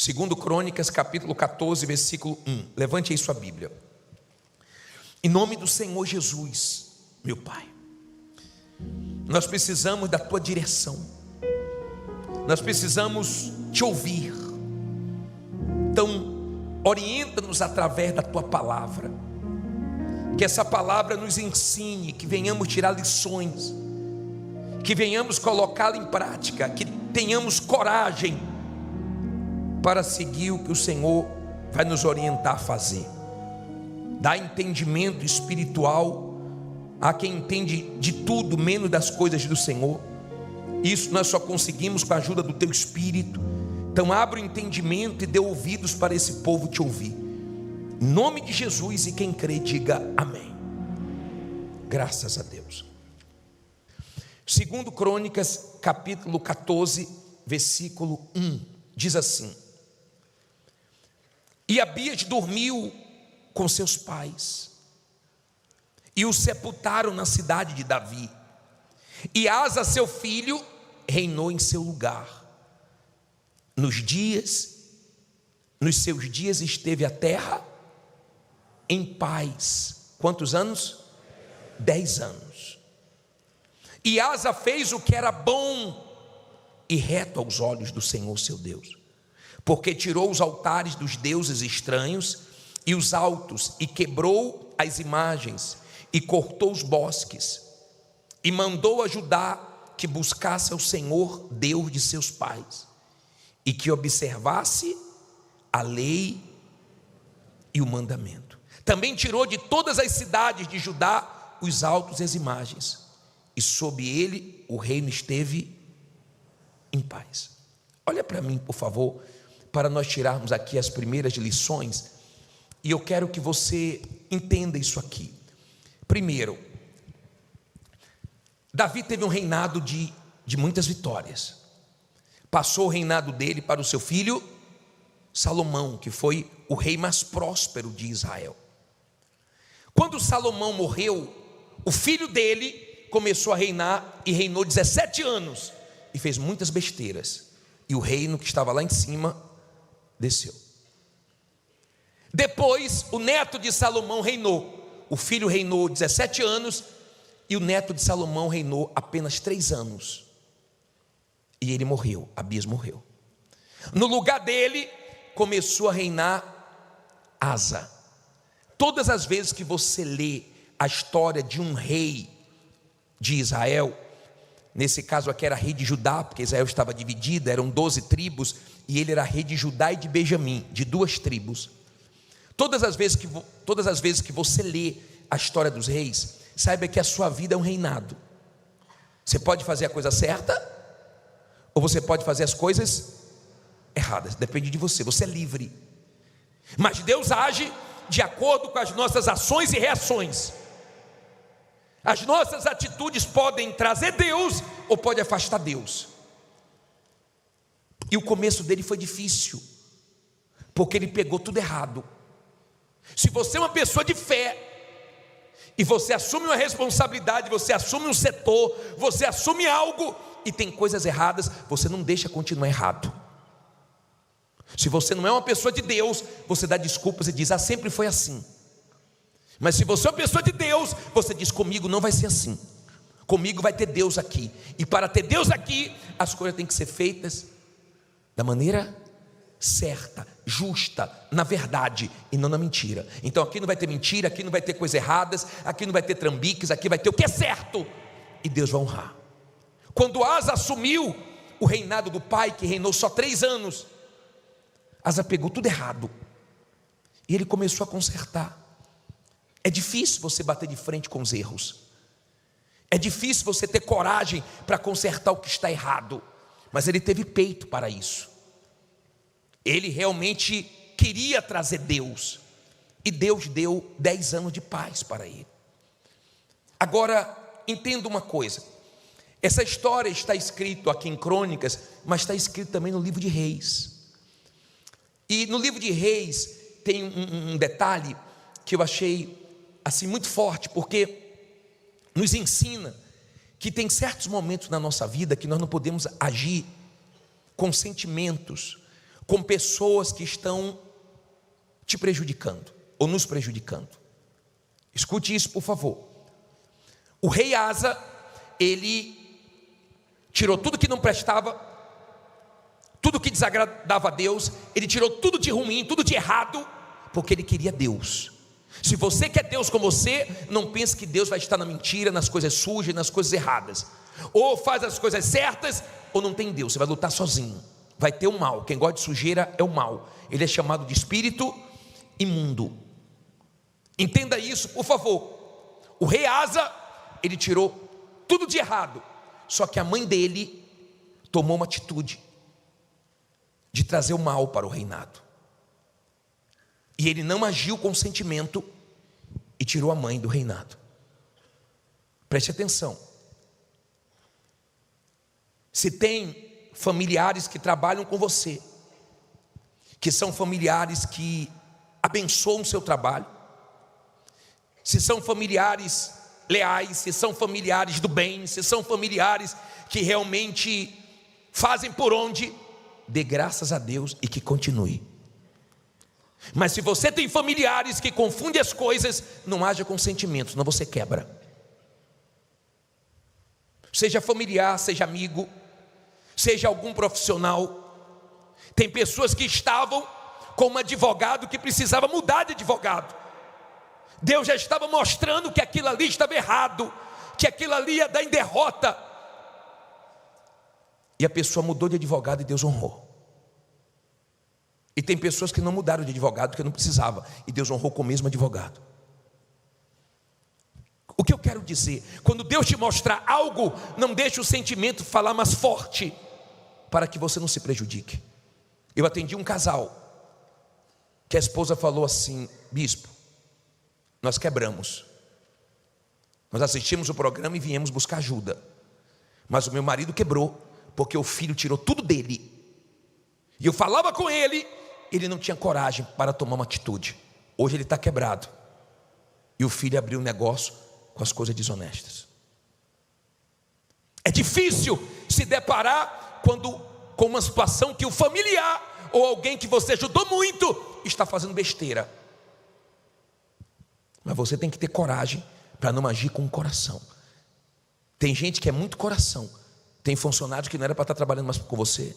Segundo Crônicas, capítulo 14, versículo 1. Levante aí sua Bíblia. Em nome do Senhor Jesus, meu Pai, nós precisamos da Tua direção. Nós precisamos Te ouvir. Então, orienta-nos através da Tua palavra. Que essa palavra nos ensine, que venhamos tirar lições, que venhamos colocá-la em prática, que tenhamos coragem para seguir o que o Senhor vai nos orientar a fazer. Dá entendimento espiritual a quem entende de tudo menos das coisas do Senhor. Isso nós só conseguimos com a ajuda do Teu Espírito. Então abra o entendimento e dê ouvidos para esse povo Te ouvir. Em nome de Jesus, e quem crê diga amém. Graças a Deus. Segundo Crônicas, capítulo 14, versículo 1, diz assim: E Abias dormiu com seus pais, e o sepultaram na cidade de Davi, e Asa seu filho reinou em seu lugar. Nos seus dias esteve a terra em paz. Quantos anos? 10 anos. E Asa fez o que era bom e reto aos olhos do Senhor seu Deus, porque tirou os altares dos deuses estranhos e os altos, e quebrou as imagens, e cortou os bosques, e mandou a Judá que buscasse ao Senhor Deus de seus pais, e que observasse a lei e o mandamento. Também tirou de todas as cidades de Judá os altos e as imagens, e sob ele o reino esteve em paz. Olha para mim, por favor, para nós tirarmos aqui as primeiras lições, e eu quero que você entenda isso aqui. Primeiro, Davi teve um reinado de muitas vitórias. Passou o reinado dele para o seu filho Salomão, que foi o rei mais próspero de Israel. Quando Salomão morreu, o filho dele começou a reinar, e reinou 17 anos, e fez muitas besteiras, e o reino que estava lá em cima desceu. Depois o neto de Salomão reinou. O filho reinou 17 anos, e o neto de Salomão reinou apenas 3 anos, e ele morreu. Abias morreu. No lugar dele começou a reinar Asa. Todas as vezes que você lê a história de um rei de Israel, nesse caso aqui era rei de Judá, porque Israel estava dividida, eram 12 tribos, e ele era rei de Judá e de Benjamim, de 2 tribos. Todas as vezes que você lê a história dos reis, saiba que a sua vida é um reinado. Você pode fazer a coisa certa, ou você pode fazer as coisas erradas, depende de você, você é livre. Mas Deus age de acordo com as nossas ações e reações. As nossas atitudes podem trazer Deus, ou pode afastar Deus. E o começo dele foi difícil, porque ele pegou tudo errado. Se você é uma pessoa de fé, e você assume uma responsabilidade, você assume um setor, você assume algo, e tem coisas erradas, você não deixa continuar errado. Se você não é uma pessoa de Deus, você dá desculpas e diz: ah, sempre foi assim. Mas se você é uma pessoa de Deus, você diz: comigo não vai ser assim, comigo vai ter Deus aqui. E para ter Deus aqui, as coisas têm que ser feitas da maneira certa, justa, na verdade e não na mentira. Então aqui não vai ter mentira, aqui não vai ter coisas erradas, aqui não vai ter trambiques, aqui vai ter o que é certo, e Deus vai honrar. Quando Asa assumiu o reinado do pai, que reinou só 3 anos, Asa pegou tudo errado, e ele começou a consertar. É difícil você bater de frente com os erros, é difícil você ter coragem para consertar o que está errado, mas ele teve peito para isso. Ele realmente queria trazer Deus, e Deus deu 10 anos de paz para ele. Agora, entenda uma coisa: essa história está escrita aqui em Crônicas, mas está escrito também no livro de Reis. E no livro de Reis tem um detalhe que eu achei assim muito forte, porque nos ensina que tem certos momentos na nossa vida que nós não podemos agir com sentimentos, com pessoas que estão te prejudicando ou nos prejudicando. Escute isso, por favor. O rei Asa, ele tirou tudo que não prestava, tudo que desagradava a Deus, ele tirou tudo de ruim, tudo de errado, porque ele queria Deus. Se você quer Deus com você, não pense que Deus vai estar na mentira, nas coisas sujas, nas coisas erradas. Ou faz as coisas certas, ou não tem Deus, você vai lutar sozinho. Vai ter o mal, quem gosta de sujeira é o mal. Ele é chamado de espírito imundo. Entenda isso, por favor. O rei Asa, ele tirou tudo de errado. Só que a mãe dele tomou uma atitude de trazer o mal para o reinado. E ele não agiu com sentimento e tirou a mãe do reinado. Preste atenção. Se tem familiares que trabalham com você, que são familiares que abençoam o seu trabalho, se são familiares leais, se são familiares do bem, se são familiares que realmente fazem por onde, dê graças a Deus e que continue. Mas se você tem familiares que confundem as coisas, não haja com sentimentos, senão você quebra. Seja familiar, seja amigo, seja algum profissional. Tem pessoas que estavam com um advogado que precisava mudar de advogado. Deus já estava mostrando que aquilo ali estava errado, que aquilo ali ia dar em derrota. E a pessoa mudou de advogado e Deus honrou. E tem pessoas que não mudaram de advogado porque não precisava, e Deus honrou com o mesmo advogado. O que eu quero dizer? Quando Deus te mostrar algo, não deixe o sentimento falar mais forte, para que você não se prejudique. Eu atendi um casal, que a esposa falou assim: bispo, nós quebramos. Nós assistimos o programa e viemos buscar ajuda. Mas o meu marido quebrou, porque o filho tirou tudo dele. E eu falava com ele, ele não tinha coragem para tomar uma atitude. Hoje ele está quebrado. E o filho abriu um negócio com as coisas desonestas. É difícil se deparar com uma situação que o familiar ou alguém que você ajudou muito está fazendo besteira. Mas você tem que ter coragem para não agir com o coração. Tem gente que é muito coração. Tem funcionários que não era para estar trabalhando mais com você.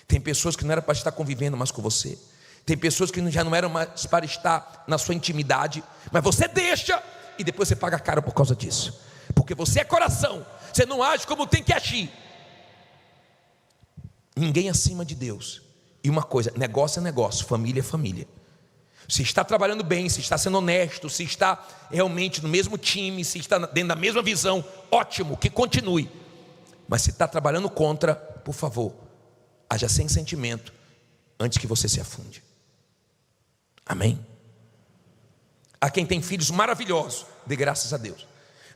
Tem pessoas que não era para estar convivendo mais com você. Tem pessoas que já não eram mais para estar na sua intimidade. Mas você deixa e depois você paga caro por causa disso. Porque você é coração. Você não age como tem que agir. Ninguém acima de Deus. E uma coisa, negócio é negócio, família é família. Se está trabalhando bem, se está sendo honesto, se está realmente no mesmo time, se está dentro da mesma visão, ótimo, que continue. Mas se está trabalhando contra, por favor, haja sem sentimento, antes que você se afunde. Amém? Há quem tem filhos maravilhosos, dê graças a Deus.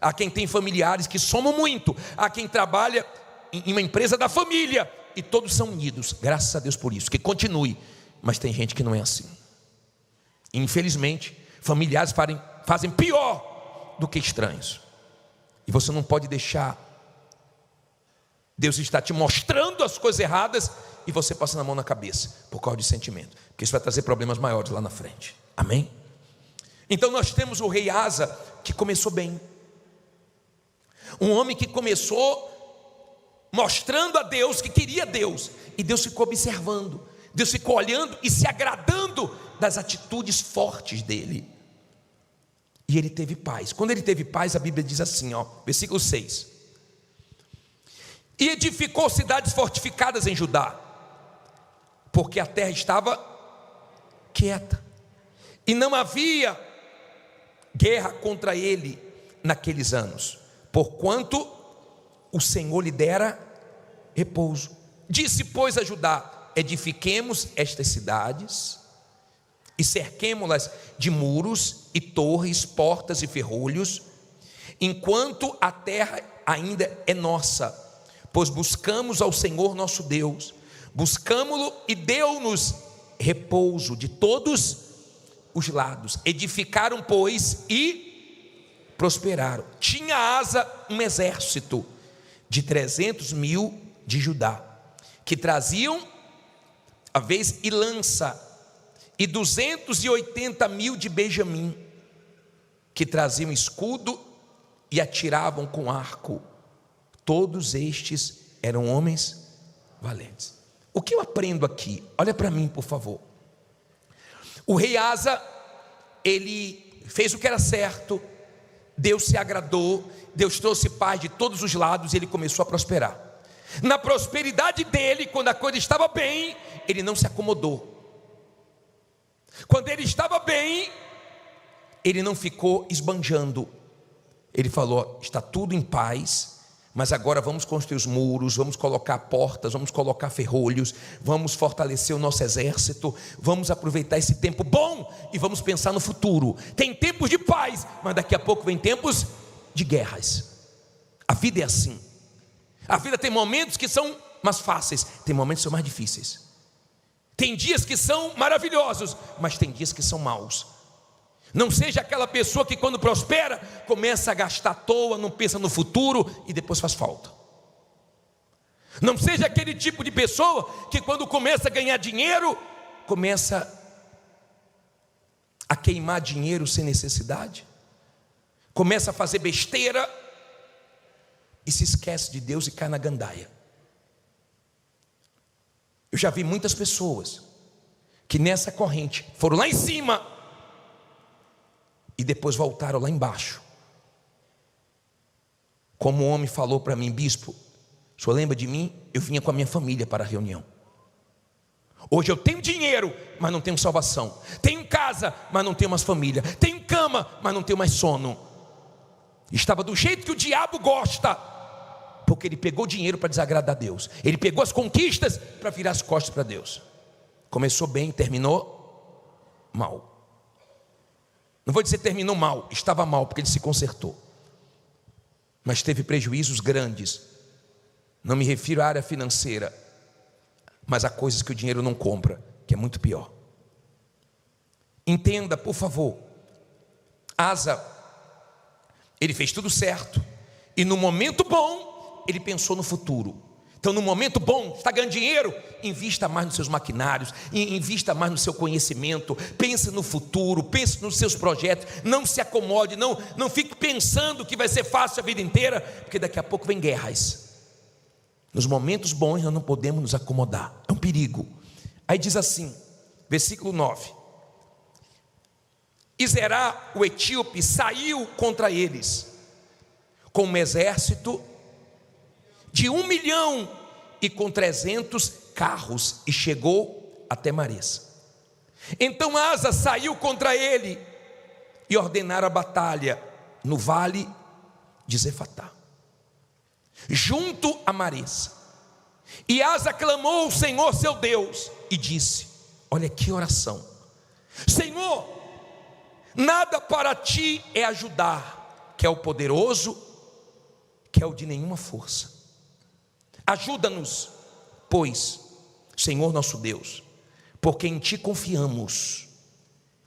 Há quem tem familiares que somam muito. Há quem trabalha em uma empresa da família e todos são unidos, graças a Deus por isso, que continue. Mas tem gente que não é assim. Infelizmente, familiares fazem pior do que estranhos. E você não pode deixar Deus está te mostrando as coisas erradas e você passando a mão na cabeça por causa de sentimento, porque isso vai trazer problemas maiores lá na frente. Amém? Então nós temos o rei Asa, que começou bem. Um homem que começou mostrando a Deus que queria Deus, e Deus ficou observando, Deus ficou olhando e se agradando das atitudes fortes dele. E ele teve paz. Quando ele teve paz, a Bíblia diz assim, versículo 6: e edificou cidades fortificadas em Judá, porque a terra estava quieta, e não havia guerra contra ele naqueles anos, porquanto o Senhor lhe dera repouso. Disse, pois, a Judá: edifiquemos estas cidades e cerquemo-las de muros e torres, portas e ferrolhos, enquanto a terra ainda é nossa, pois buscamos ao Senhor nosso Deus, buscamo-lo e deu-nos repouso de todos os lados. Edificaram, pois, e prosperaram. Tinha Asa um exército de 300.000 de Judá, que traziam a vez e lança, e 280.000 de Benjamim, que traziam escudo e atiravam com arco. Todos estes eram homens valentes. O que eu aprendo aqui? Olha para mim, por favor. O rei Asa, ele fez o que era certo, Deus se agradou, Deus trouxe paz de todos os lados e ele começou a prosperar. Na prosperidade dele, quando a coisa estava bem, ele não se acomodou. Quando ele estava bem, ele não ficou esbanjando. Ele falou: está tudo em paz, mas agora vamos construir os muros, vamos colocar portas, vamos colocar ferrolhos, vamos fortalecer o nosso exército, vamos aproveitar esse tempo bom e vamos pensar no futuro. Tem tempos de paz, mas daqui a pouco vem tempos de guerras. A vida é assim. A vida tem momentos que são mais fáceis, tem momentos que são mais difíceis. Tem dias que são maravilhosos, mas tem dias que são maus. Não seja aquela pessoa que quando prospera, começa a gastar à toa, não pensa no futuro e depois faz falta. Não seja aquele tipo de pessoa que quando começa a ganhar dinheiro, começa a queimar dinheiro sem necessidade, começa a fazer besteira e se esquece de Deus e cai na gandaia. Eu já vi muitas pessoas que nessa corrente foram lá em cima e depois voltaram lá embaixo. Como um homem falou para mim: bispo, o senhor lembra de mim? Eu vinha com a minha família para a reunião. Hoje eu tenho dinheiro, mas não tenho salvação. Tenho casa, mas não tenho mais família. Tenho cama, mas não tenho mais sono. Estava do jeito que o diabo gosta, porque ele pegou dinheiro para desagradar a Deus. Ele pegou as conquistas para virar as costas para Deus. Começou bem, terminou mal. Não vou dizer terminou mal, estava mal porque ele se consertou, mas teve prejuízos grandes. Não me refiro à área financeira, mas a coisas que o dinheiro não compra, que é muito pior. Entenda, por favor. Asa, ele fez tudo certo, e no momento bom ele pensou no futuro. Então no momento bom, está ganhando dinheiro, invista mais nos seus maquinários, invista mais no seu conhecimento, pense no futuro, pense nos seus projetos, não se acomode, não fique pensando que vai ser fácil a vida inteira, porque daqui a pouco vem guerras. Nos momentos bons nós não podemos nos acomodar, é um perigo. Aí diz assim, versículo 9: e Zerá o etíope saiu contra eles com um exército de 1 milhão e com 300 carros, e chegou até Maresa. Então Asa saiu contra ele e ordenaram a batalha no vale de Zefatá, junto a Maresa. E Asa clamou ao Senhor seu Deus e disse: olha que oração: Senhor, nada para ti é ajudar, que é o poderoso, que é o de nenhuma força. Ajuda-nos, pois, Senhor nosso Deus, porque em ti confiamos,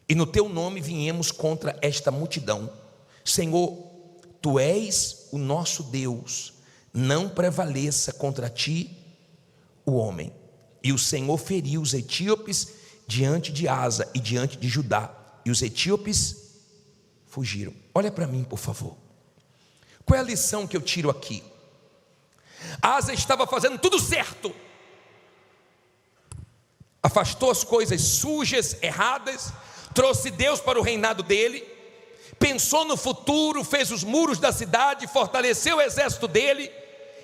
e no teu nome viemos contra esta multidão. Senhor, tu és o nosso Deus, não prevaleça contra ti o homem. E o Senhor feriu os etíopes diante de Asa e diante de Judá, e os etíopes fugiram. Olha para mim, por favor. Qual é a lição que eu tiro aqui? Asa estava fazendo tudo certo, afastou as coisas sujas, erradas, trouxe Deus para o reinado dele, pensou no futuro, fez os muros da cidade, fortaleceu o exército dele,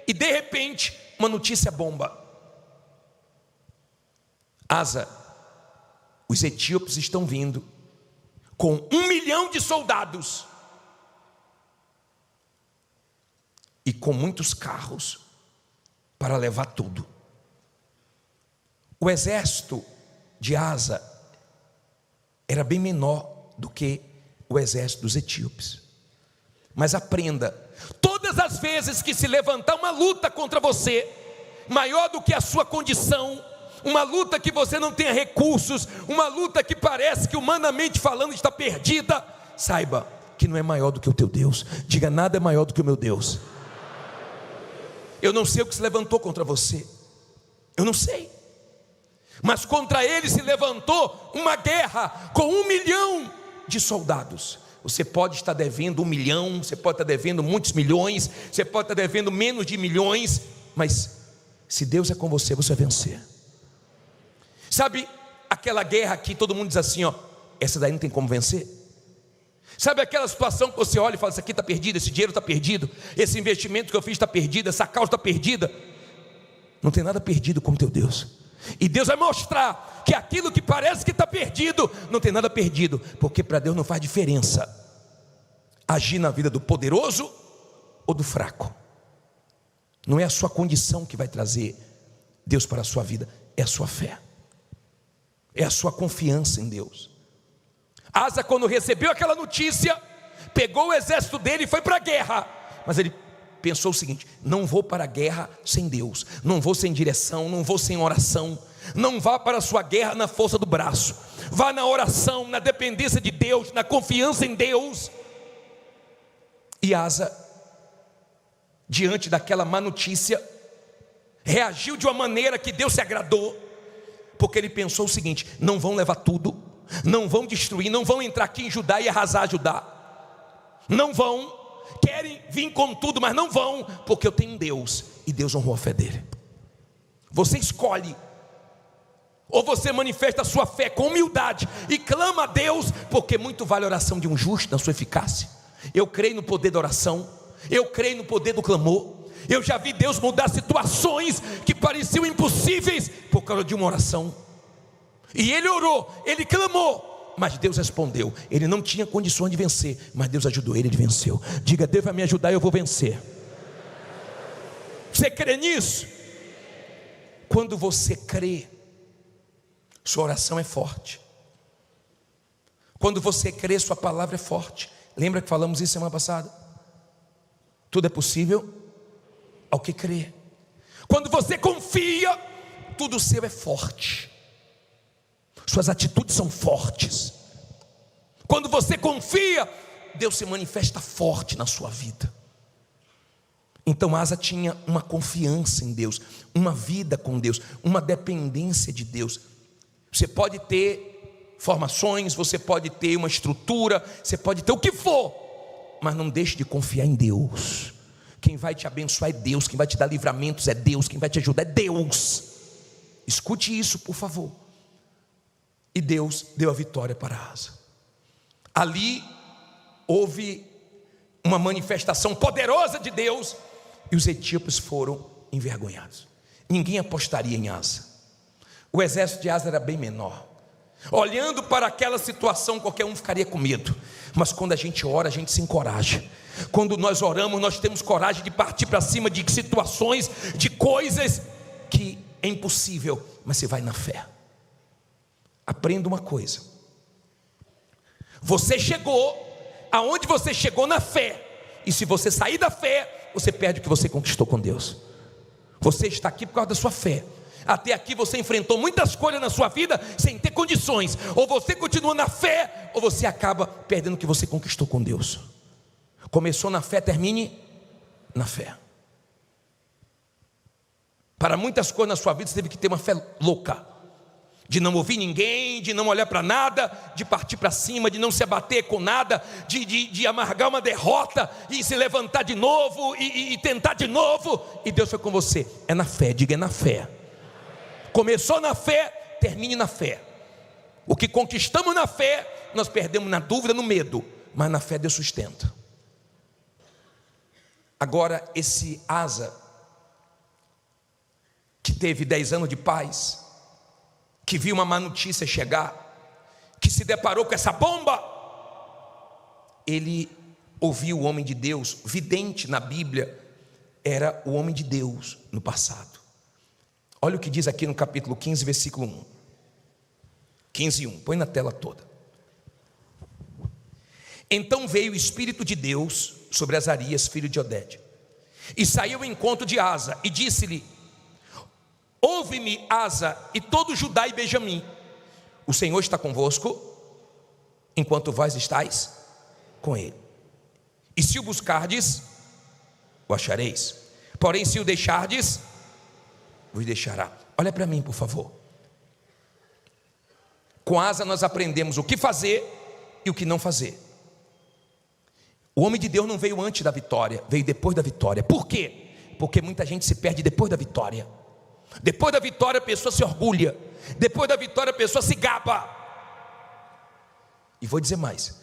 e de repente uma notícia bomba: Asa, os etíopes estão vindo com 1 milhão de soldados e com muitos carros para levar tudo. O exército de Asa era bem menor do que o exército dos etíopes. Mas aprenda: todas as vezes que se levantar uma luta contra você, maior do que a sua condição, uma luta que você não tenha recursos, uma luta que parece que humanamente falando está perdida, saiba que não é maior do que o teu Deus. Diga: nada é maior do que o meu Deus. Eu não sei o que se levantou contra você, eu não sei, Mas contra ele se levantou uma guerra com 1 milhão de soldados. Você pode estar devendo 1 milhão, você pode estar devendo muitos milhões, você pode estar devendo menos de milhões, mas se Deus é com você, você vai vencer. Sabe aquela guerra que todo mundo diz assim, ó, essa daí não tem como vencer? Sabe aquela situação que você olha e fala, isso aqui está perdido, esse dinheiro está perdido, esse investimento que eu fiz está perdido, essa causa está perdida? Não tem nada perdido como teu Deus. E Deus vai mostrar que aquilo que parece que está perdido, não tem nada perdido, porque para Deus não faz diferença agir na vida do poderoso ou do fraco. Não é a sua condição que vai trazer Deus para a sua vida, é a sua fé, é a sua confiança em Deus. Asa, quando recebeu aquela notícia, pegou o exército dele e foi para a guerra. Mas ele pensou o seguinte: não vou para a guerra sem Deus, não vou sem direção, não vou sem oração. Não vá para a sua guerra na força do braço, vá na oração, na dependência de Deus, na confiança em Deus. E Asa, diante daquela má notícia, reagiu de uma maneira que Deus se agradou, porque ele pensou o seguinte: não vão levar tudo, não vão destruir, não vão entrar aqui em Judá e arrasar Judá, não vão, querem vir com tudo, mas não vão, porque eu tenho um Deus, e Deus honrou a fé dele. Você escolhe, ou você manifesta a sua fé com humildade e clama a Deus, porque muito vale a oração de um justo na sua eficácia. Eu creio no poder da oração, eu creio no poder do clamor. Eu já vi Deus mudar situações que pareciam impossíveis por causa de uma oração. E ele orou, ele clamou, mas Deus respondeu. Ele não tinha condições de vencer, mas Deus ajudou ele, ele venceu. Diga: Deus vai me ajudar e eu vou vencer. Você crê nisso? Quando você crê, sua oração é forte. Quando você crê, sua palavra é forte. Lembra que falamos isso semana passada? Tudo é possível ao que crê. Quando você confia, tudo seu é forte. Suas atitudes são fortes. Quando você confia, Deus se manifesta forte na sua vida. Então Asa tinha uma confiança em Deus, uma vida com Deus, uma dependência de Deus. Você pode ter formações, você pode ter uma estrutura, você pode ter o que for, mas não deixe de confiar em Deus. Quem vai te abençoar é Deus, quem vai te dar livramentos é Deus, quem vai te ajudar é Deus. Escute isso, por favor. E Deus deu a vitória para Asa. Ali houve uma manifestação poderosa de Deus, e os etíopes foram envergonhados. Ninguém apostaria em Asa. O exército de Asa era bem menor. Olhando para aquela situação, qualquer um ficaria com medo. Mas quando a gente ora, a gente se encoraja. Quando nós oramos, nós temos coragem de partir para cima de situações, de coisas que é impossível, mas você vai na fé. Aprenda uma coisa: você chegou aonde você chegou na fé, e se você sair da fé, você perde o que você conquistou com Deus. Você está aqui por causa da sua fé. Até aqui você enfrentou muitas coisas na sua vida sem ter condições. Ou você continua na fé, ou você acaba perdendo o que você conquistou com Deus. Começou na fé, termine na fé. Para muitas coisas na sua vida você teve que ter uma fé louca, de não ouvir ninguém, de não olhar para nada, de partir para cima, de não se abater com nada, de amargar uma derrota e se levantar de novo e tentar de novo. E Deus foi com você. É na fé, diga: é na fé. Começou na fé, termine na fé. O que conquistamos na fé, nós perdemos na dúvida, no medo, mas na fé Deus sustenta. Agora, esse Asa, que teve 10 anos de paz, que viu uma má notícia chegar, que se deparou com essa bomba, ele ouviu o homem de Deus. Vidente na Bíblia era o homem de Deus no passado. Olha o que diz aqui no capítulo 15, versículo 1. 15:1, põe na tela toda. Então veio o Espírito de Deus sobre Azarias, filho de Oded, e saiu ao encontro de Asa, e disse-lhe: ouve-me, Asa, e todo Judá e Benjamim, o Senhor está convosco, enquanto vós estáis com ele. E se o buscardes, o achareis. Porém, se o deixardes, vos deixará. Olha para mim, por favor. Com Asa nós aprendemos o que fazer e o que não fazer. O homem de Deus não veio antes da vitória, veio depois da vitória. Por quê? Porque muita gente se perde depois da vitória. Depois da vitória a pessoa se orgulha. Depois da vitória a pessoa se gaba. E vou dizer mais: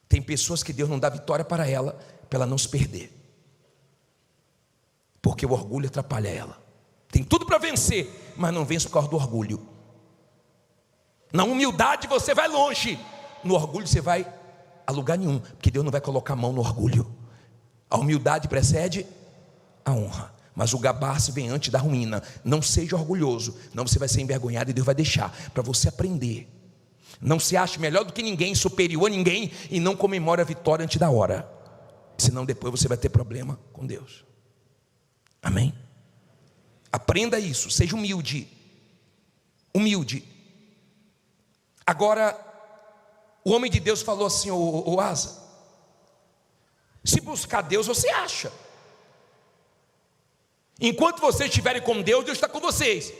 tem pessoas que Deus não dá vitória para ela não se perder, porque o orgulho atrapalha ela. Tem tudo para vencer, mas não vence por causa do orgulho. Na humildade você vai longe, no orgulho você vai a lugar nenhum, porque Deus não vai colocar a mão no orgulho. A humildade precede a honra, mas o gabar-se vem antes da ruína. Não seja orgulhoso, não, você vai ser envergonhado e Deus vai deixar para você aprender. Não se ache melhor do que ninguém, superior a ninguém, e não comemore a vitória antes da hora, senão depois você vai ter problema com Deus. Amém? Aprenda isso, seja humilde. Humilde. Agora, o homem de Deus falou assim: ô Asa, se buscar Deus você acha. Enquanto vocês estiverem com Deus, Deus está com vocês.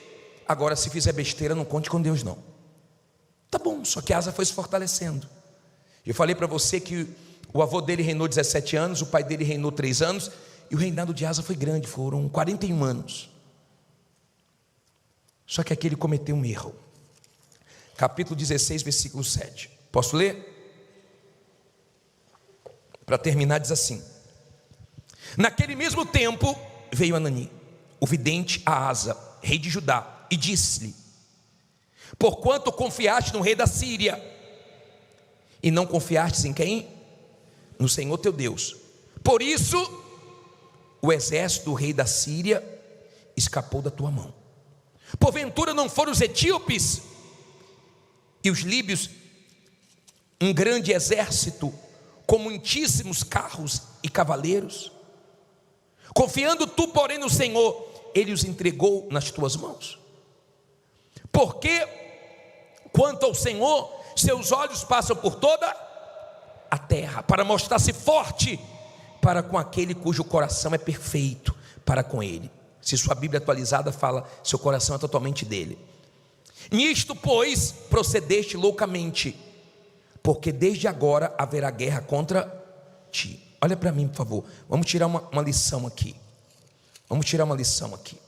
Agora, se fizer besteira, não conte com Deus não. Tá bom, só que Asa foi se fortalecendo. Eu falei para você que o avô dele reinou 17 anos, o pai dele reinou 3 anos, e o reinado de Asa foi grande, foram 41 anos. Só que aqui ele cometeu um erro. Capítulo 16, versículo 7. Posso ler? Para terminar, diz assim: naquele mesmo tempo veio Anani, o vidente, a Asa, rei de Judá, e disse-lhe: porquanto confiaste no rei da Síria, e não confiastes em quem? No Senhor teu Deus. Por isso, o exército do rei da Síria escapou da tua mão. Porventura não foram os etíopes e os líbios um grande exército, com muitíssimos carros e cavaleiros? Confiando tu, porém, no Senhor, ele os entregou nas tuas mãos. Porque, quanto ao Senhor, seus olhos passam por toda a terra, para mostrar-se forte para com aquele cujo coração é perfeito para com ele. Se sua Bíblia atualizada fala, seu coração é totalmente dele. Nisto, pois, procedeste loucamente, porque desde agora haverá guerra contra ti. Olha para mim, por favor. Vamos tirar uma lição aqui. Vamos tirar uma lição aqui.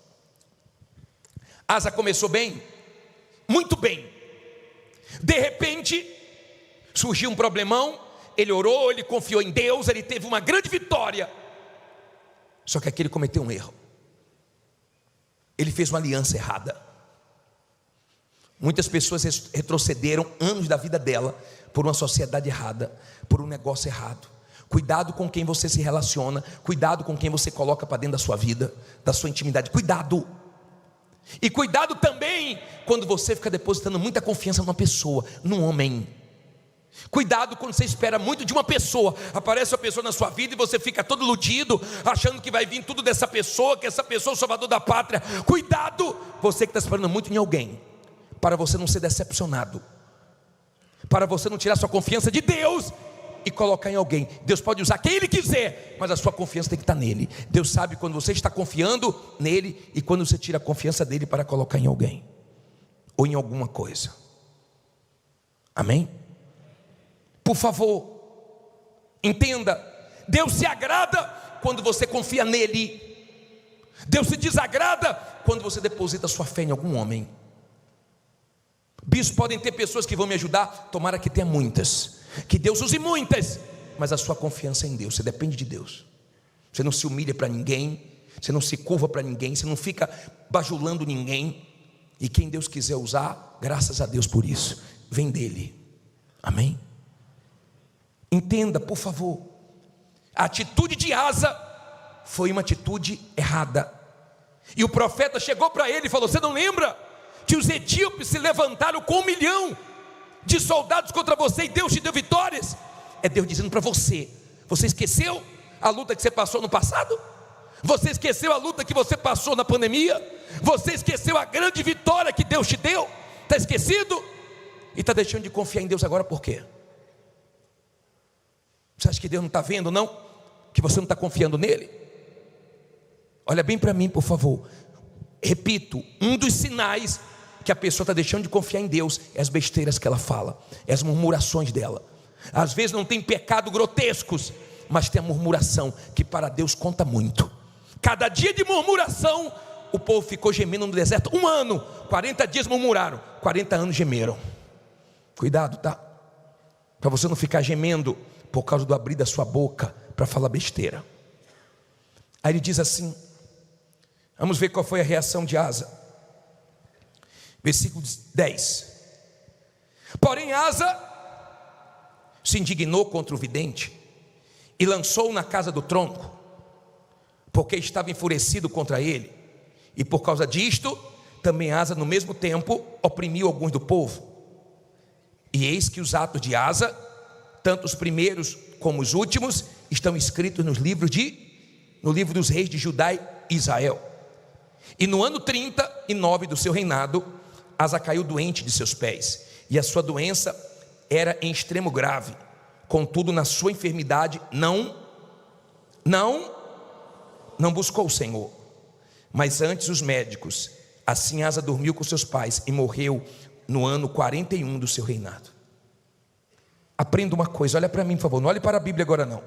Asa começou bem, muito bem. De repente, surgiu um problemão. Ele orou, ele confiou em Deus, ele teve uma grande vitória. Só que aqui ele cometeu um erro. Ele fez uma aliança errada. Muitas pessoas retrocederam anos da vida dela por uma sociedade errada, por um negócio errado. Cuidado com quem você se relaciona, cuidado com quem você coloca para dentro da sua vida, da sua intimidade. Cuidado. E cuidado também quando você fica depositando muita confiança numa pessoa, num homem. Cuidado quando você espera muito de uma pessoa. Aparece uma pessoa na sua vida e você fica todo iludido, achando que vai vir tudo dessa pessoa, que essa pessoa é o salvador da pátria. Cuidado, você que está esperando muito em alguém, para você não ser decepcionado, para você não tirar sua confiança de Deus e colocar em alguém. Deus pode usar quem Ele quiser, mas a sua confiança tem que estar nele. Deus sabe quando você está confiando nele e quando você tira a confiança dele para colocar em alguém ou em alguma coisa. Amém? Por favor, entenda, Deus se agrada quando você confia nele. Deus se desagrada quando você deposita sua fé em algum homem. Bispo, podem ter pessoas que vão me ajudar, tomara que tenha muitas, que Deus use muitas, mas a sua confiança é em Deus. Você depende de Deus. Você não se humilha para ninguém, você não se curva para ninguém, você não fica bajulando ninguém. E quem Deus quiser usar, graças a Deus por isso, vem dele. Amém? Entenda, por favor, a atitude de Asa foi uma atitude errada. E o profeta chegou para ele e falou: você não lembra que os etíopes se levantaram com 1 milhão de soldados contra você e Deus te deu vitórias? É Deus dizendo para você: você esqueceu a luta que você passou no passado? Você esqueceu a luta que você passou na pandemia? Você esqueceu a grande vitória que Deus te deu? Está esquecido? E está deixando de confiar em Deus agora por quê? Você acha que Deus não está vendo, não? Que você não está confiando nele? Olha bem para mim, por favor. Repito, um dos sinais que a pessoa está deixando de confiar em Deus é as besteiras que ela fala, é as murmurações dela. Às vezes não tem pecado grotescos, mas tem a murmuração que para Deus conta muito. Cada dia de murmuração, o povo ficou gemendo no deserto 1 ano, 40 dias murmuraram, 40 anos gemeram. Cuidado, tá? Para você não ficar gemendo por causa do abrir da sua boca para falar besteira. Aí ele diz assim, vamos ver qual foi a reação de Asa. Versículo 10. Porém Asa se indignou contra o vidente e lançou-o na casa do tronco, porque estava enfurecido contra ele. E por causa disto, também Asa no mesmo tempo oprimiu alguns do povo. E eis que os atos de Asa, tanto os primeiros como os últimos, estão escritos no livro dos reis de Judá e Israel. E no ano 39 do seu reinado, Asa caiu doente de seus pés, e a sua doença era em extremo grave. Contudo, na sua enfermidade não buscou o Senhor, mas antes os médicos. Assim Asa dormiu com seus pais e morreu no ano 41 do seu reinado. Aprenda uma coisa, olha para mim por favor, não olhe para a Bíblia agora não,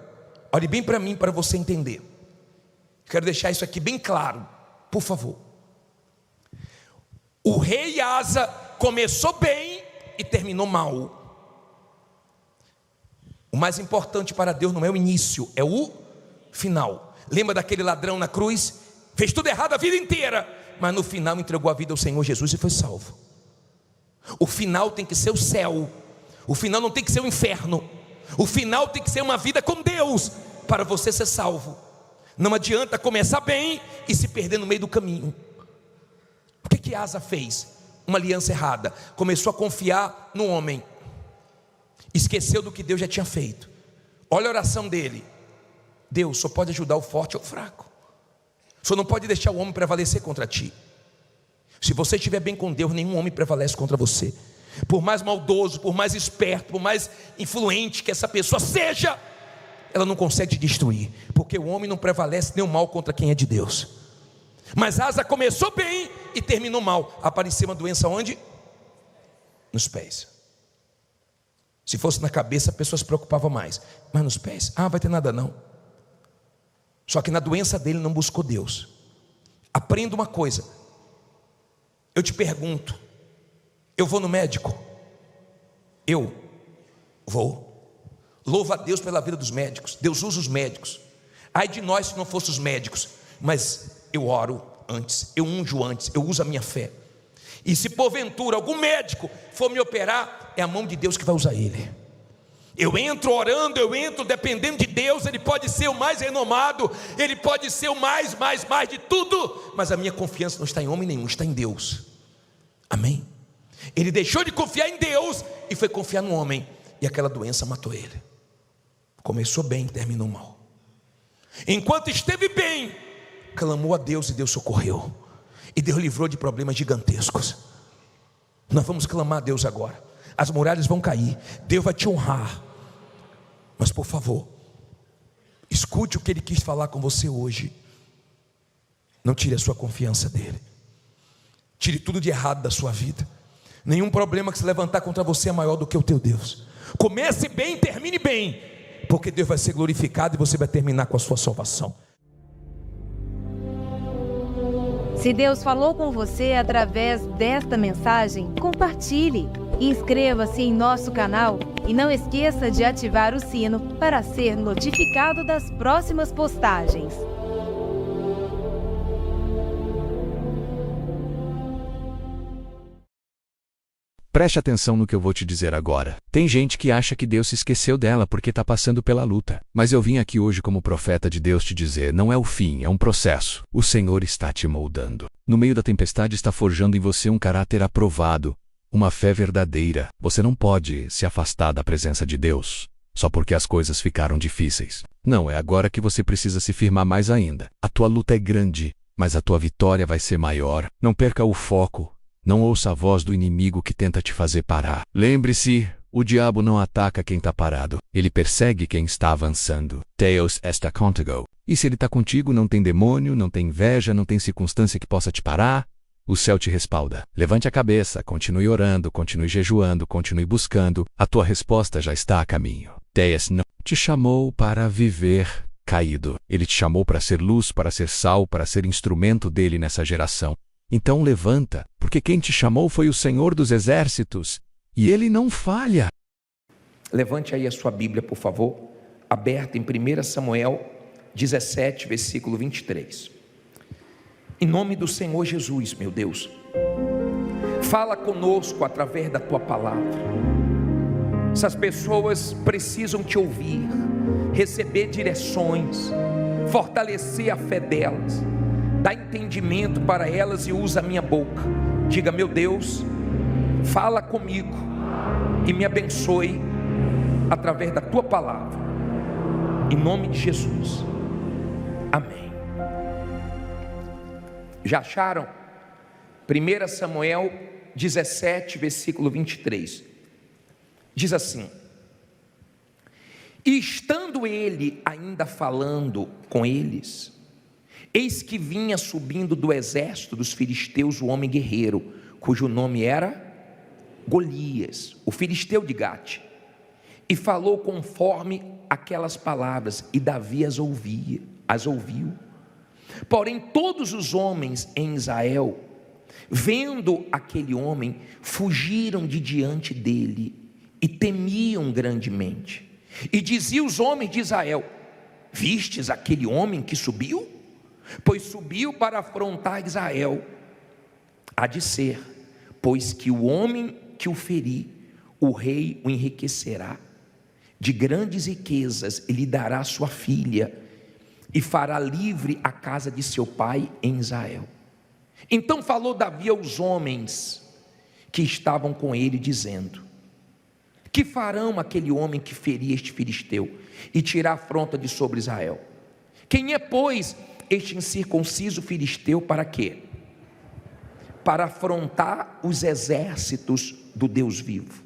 olhe bem para mim para você entender. Quero deixar isso aqui bem claro, por favor. O rei Asa começou bem e terminou mal. O mais importante para Deus não é o início, é o final. Lembra daquele ladrão na cruz? Fez tudo errado a vida inteira, mas no final entregou a vida ao Senhor Jesus e foi salvo. O final tem que ser o céu. O final não tem que ser o inferno. O final tem que ser uma vida com Deus para você ser salvo. Não adianta começar bem e se perder no meio do caminho. O que Asa fez? Uma aliança errada. Começou a confiar no homem, esqueceu do que Deus já tinha feito. Olha a oração dele: Deus só pode ajudar o forte ou o fraco. Só não pode deixar o homem prevalecer contra ti. Se você estiver bem com Deus, nenhum homem prevalece contra você. Por mais maldoso, por mais esperto, por mais influente que essa pessoa seja, ela não consegue te destruir, porque o homem não prevalece nem o mal contra quem é de Deus. Mas Asa começou bem e terminou mal. Apareceu uma doença onde? Nos pés. Se fosse na cabeça, a pessoa se preocupava mais, mas nos pés, vai ter nada não. Só que na doença dele não buscou Deus. Aprenda uma coisa, eu te pergunto, eu vou no médico? Eu vou. Louva a Deus pela vida dos médicos. Deus usa os médicos. Ai de nós se não fossem os médicos. Mas eu oro antes, eu unjo antes, eu uso a minha fé. E se porventura algum médico for me operar, é a mão de Deus que vai usar ele. Eu entro orando, eu entro dependendo de Deus. Ele pode ser o mais renomado, ele pode ser o mais de tudo, mas a minha confiança não está em homem nenhum, está em Deus. Amém? Ele deixou de confiar em Deus e foi confiar no homem, e aquela doença matou ele. Começou bem, terminou mal. Enquanto esteve bem, clamou a Deus e Deus socorreu, e Deus livrou de problemas gigantescos. Nós vamos clamar a Deus agora. As muralhas vão cair, Deus vai te honrar. Mas por favor, escute o que Ele quis falar com você hoje. Não tire a sua confiança dEle. Tire tudo de errado da sua vida. Nenhum problema que se levantar contra você é maior do que o teu Deus. Comece bem, termine bem, porque Deus vai ser glorificado e você vai terminar com a sua salvação. Se Deus falou com você através desta mensagem, compartilhe. Inscreva-se em nosso canal e não esqueça de ativar o sino para ser notificado das próximas postagens. Preste atenção no que eu vou te dizer agora. Tem gente que acha que Deus se esqueceu dela porque está passando pela luta. Mas eu vim aqui hoje como profeta de Deus te dizer, não é o fim, é um processo. O Senhor está te moldando. No meio da tempestade está forjando em você um caráter aprovado, uma fé verdadeira. Você não pode se afastar da presença de Deus só porque as coisas ficaram difíceis. Não, é agora que você precisa se firmar mais ainda. A tua luta é grande, mas a tua vitória vai ser maior. Não perca o foco. Não ouça a voz do inimigo que tenta te fazer parar. Lembre-se, o diabo não ataca quem está parado. Ele persegue quem está avançando. Deus está contigo. E se ele está contigo, não tem demônio, não tem inveja, não tem circunstância que possa te parar. O céu te respalda. Levante a cabeça, continue orando, continue jejuando, continue buscando. A tua resposta já está a caminho. Deus não te chamou para viver caído. Ele te chamou para ser luz, para ser sal, para ser instrumento dele nessa geração. Então levanta, porque quem te chamou foi o Senhor dos Exércitos, e ele não falha. Levante aí a sua Bíblia, por favor, aberta em 1 Samuel 17, versículo 23. Em nome do Senhor Jesus, meu Deus, fala conosco através da tua palavra. Essas pessoas precisam te ouvir, receber direções, fortalecer a fé delas, dá entendimento para elas e usa a minha boca. Diga: meu Deus, fala comigo e me abençoe através da tua palavra, em nome de Jesus, amém. Já acharam? 1 Samuel 17, versículo 23, diz assim: e estando ele ainda falando com eles, eis que vinha subindo do exército dos filisteus o homem guerreiro, cujo nome era Golias, o filisteu de Gate, e falou conforme aquelas palavras, e Davi as ouviu. Porém todos os homens em Israel, vendo aquele homem, fugiram de diante dele e temiam grandemente. E diziam os homens de Israel: vistes aquele homem que subiu? Pois subiu para afrontar Israel. Há de ser, pois que o homem que o ferir, o rei o enriquecerá de grandes riquezas, e lhe dará sua filha, e fará livre a casa de seu pai em Israel. Então falou Davi aos homens que estavam com ele, dizendo: que farão aquele homem que ferir este filisteu e tirar a afronta de sobre Israel? Quem é, pois, este incircunciso filisteu para quê? Para afrontar os exércitos do Deus vivo.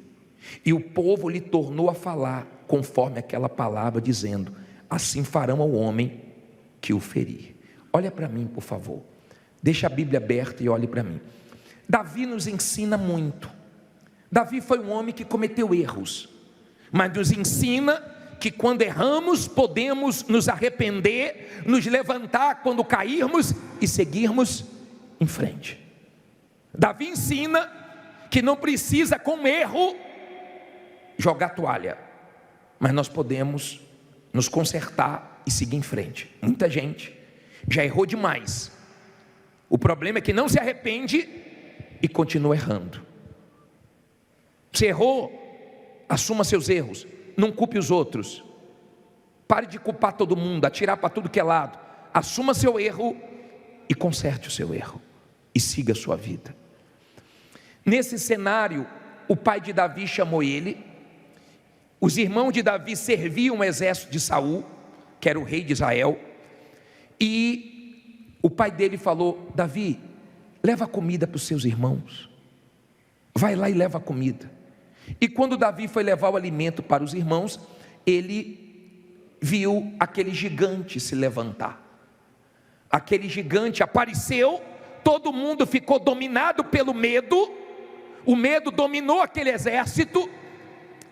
E o povo lhe tornou a falar conforme aquela palavra, dizendo: assim farão ao homem que o ferir. Olha para mim, por favor, deixa a Bíblia aberta e olhe para mim. Davi nos ensina muito. Davi foi um homem que cometeu erros, mas nos ensina que quando erramos podemos nos arrepender, nos levantar quando cairmos e seguirmos em frente. Davi ensina que não precisa com erro jogar toalha, mas nós podemos nos consertar e seguir em frente. Muita gente já errou demais, o problema é que não se arrepende e continua errando. Você errou, assuma seus erros, não culpe os outros, pare de culpar todo mundo, atirar para tudo que é lado, assuma seu erro e conserte o seu erro e siga a sua vida. Nesse cenário, o pai de Davi chamou ele. Os irmãos de Davi serviam o exército de Saul, que era o rei de Israel, e o pai dele falou: Davi, leva comida para os seus irmãos, vai lá e leva comida. E quando Davi foi levar o alimento para os irmãos, ele viu aquele gigante se levantar. Aquele gigante apareceu, todo mundo ficou dominado pelo medo, o medo dominou aquele exército,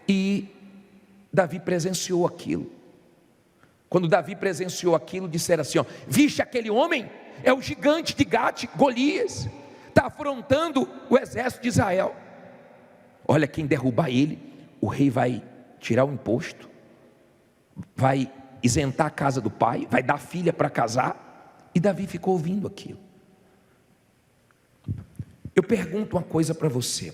e Davi presenciou aquilo. Quando Davi presenciou aquilo, disseram assim: ó, viste aquele homem? É o gigante de Gate, Golias, está afrontando o exército de Israel. Olha, quem derrubar ele, o rei vai tirar o imposto, vai isentar a casa do pai, vai dar filha para casar. E Davi ficou ouvindo aquilo. Eu pergunto uma coisa para você,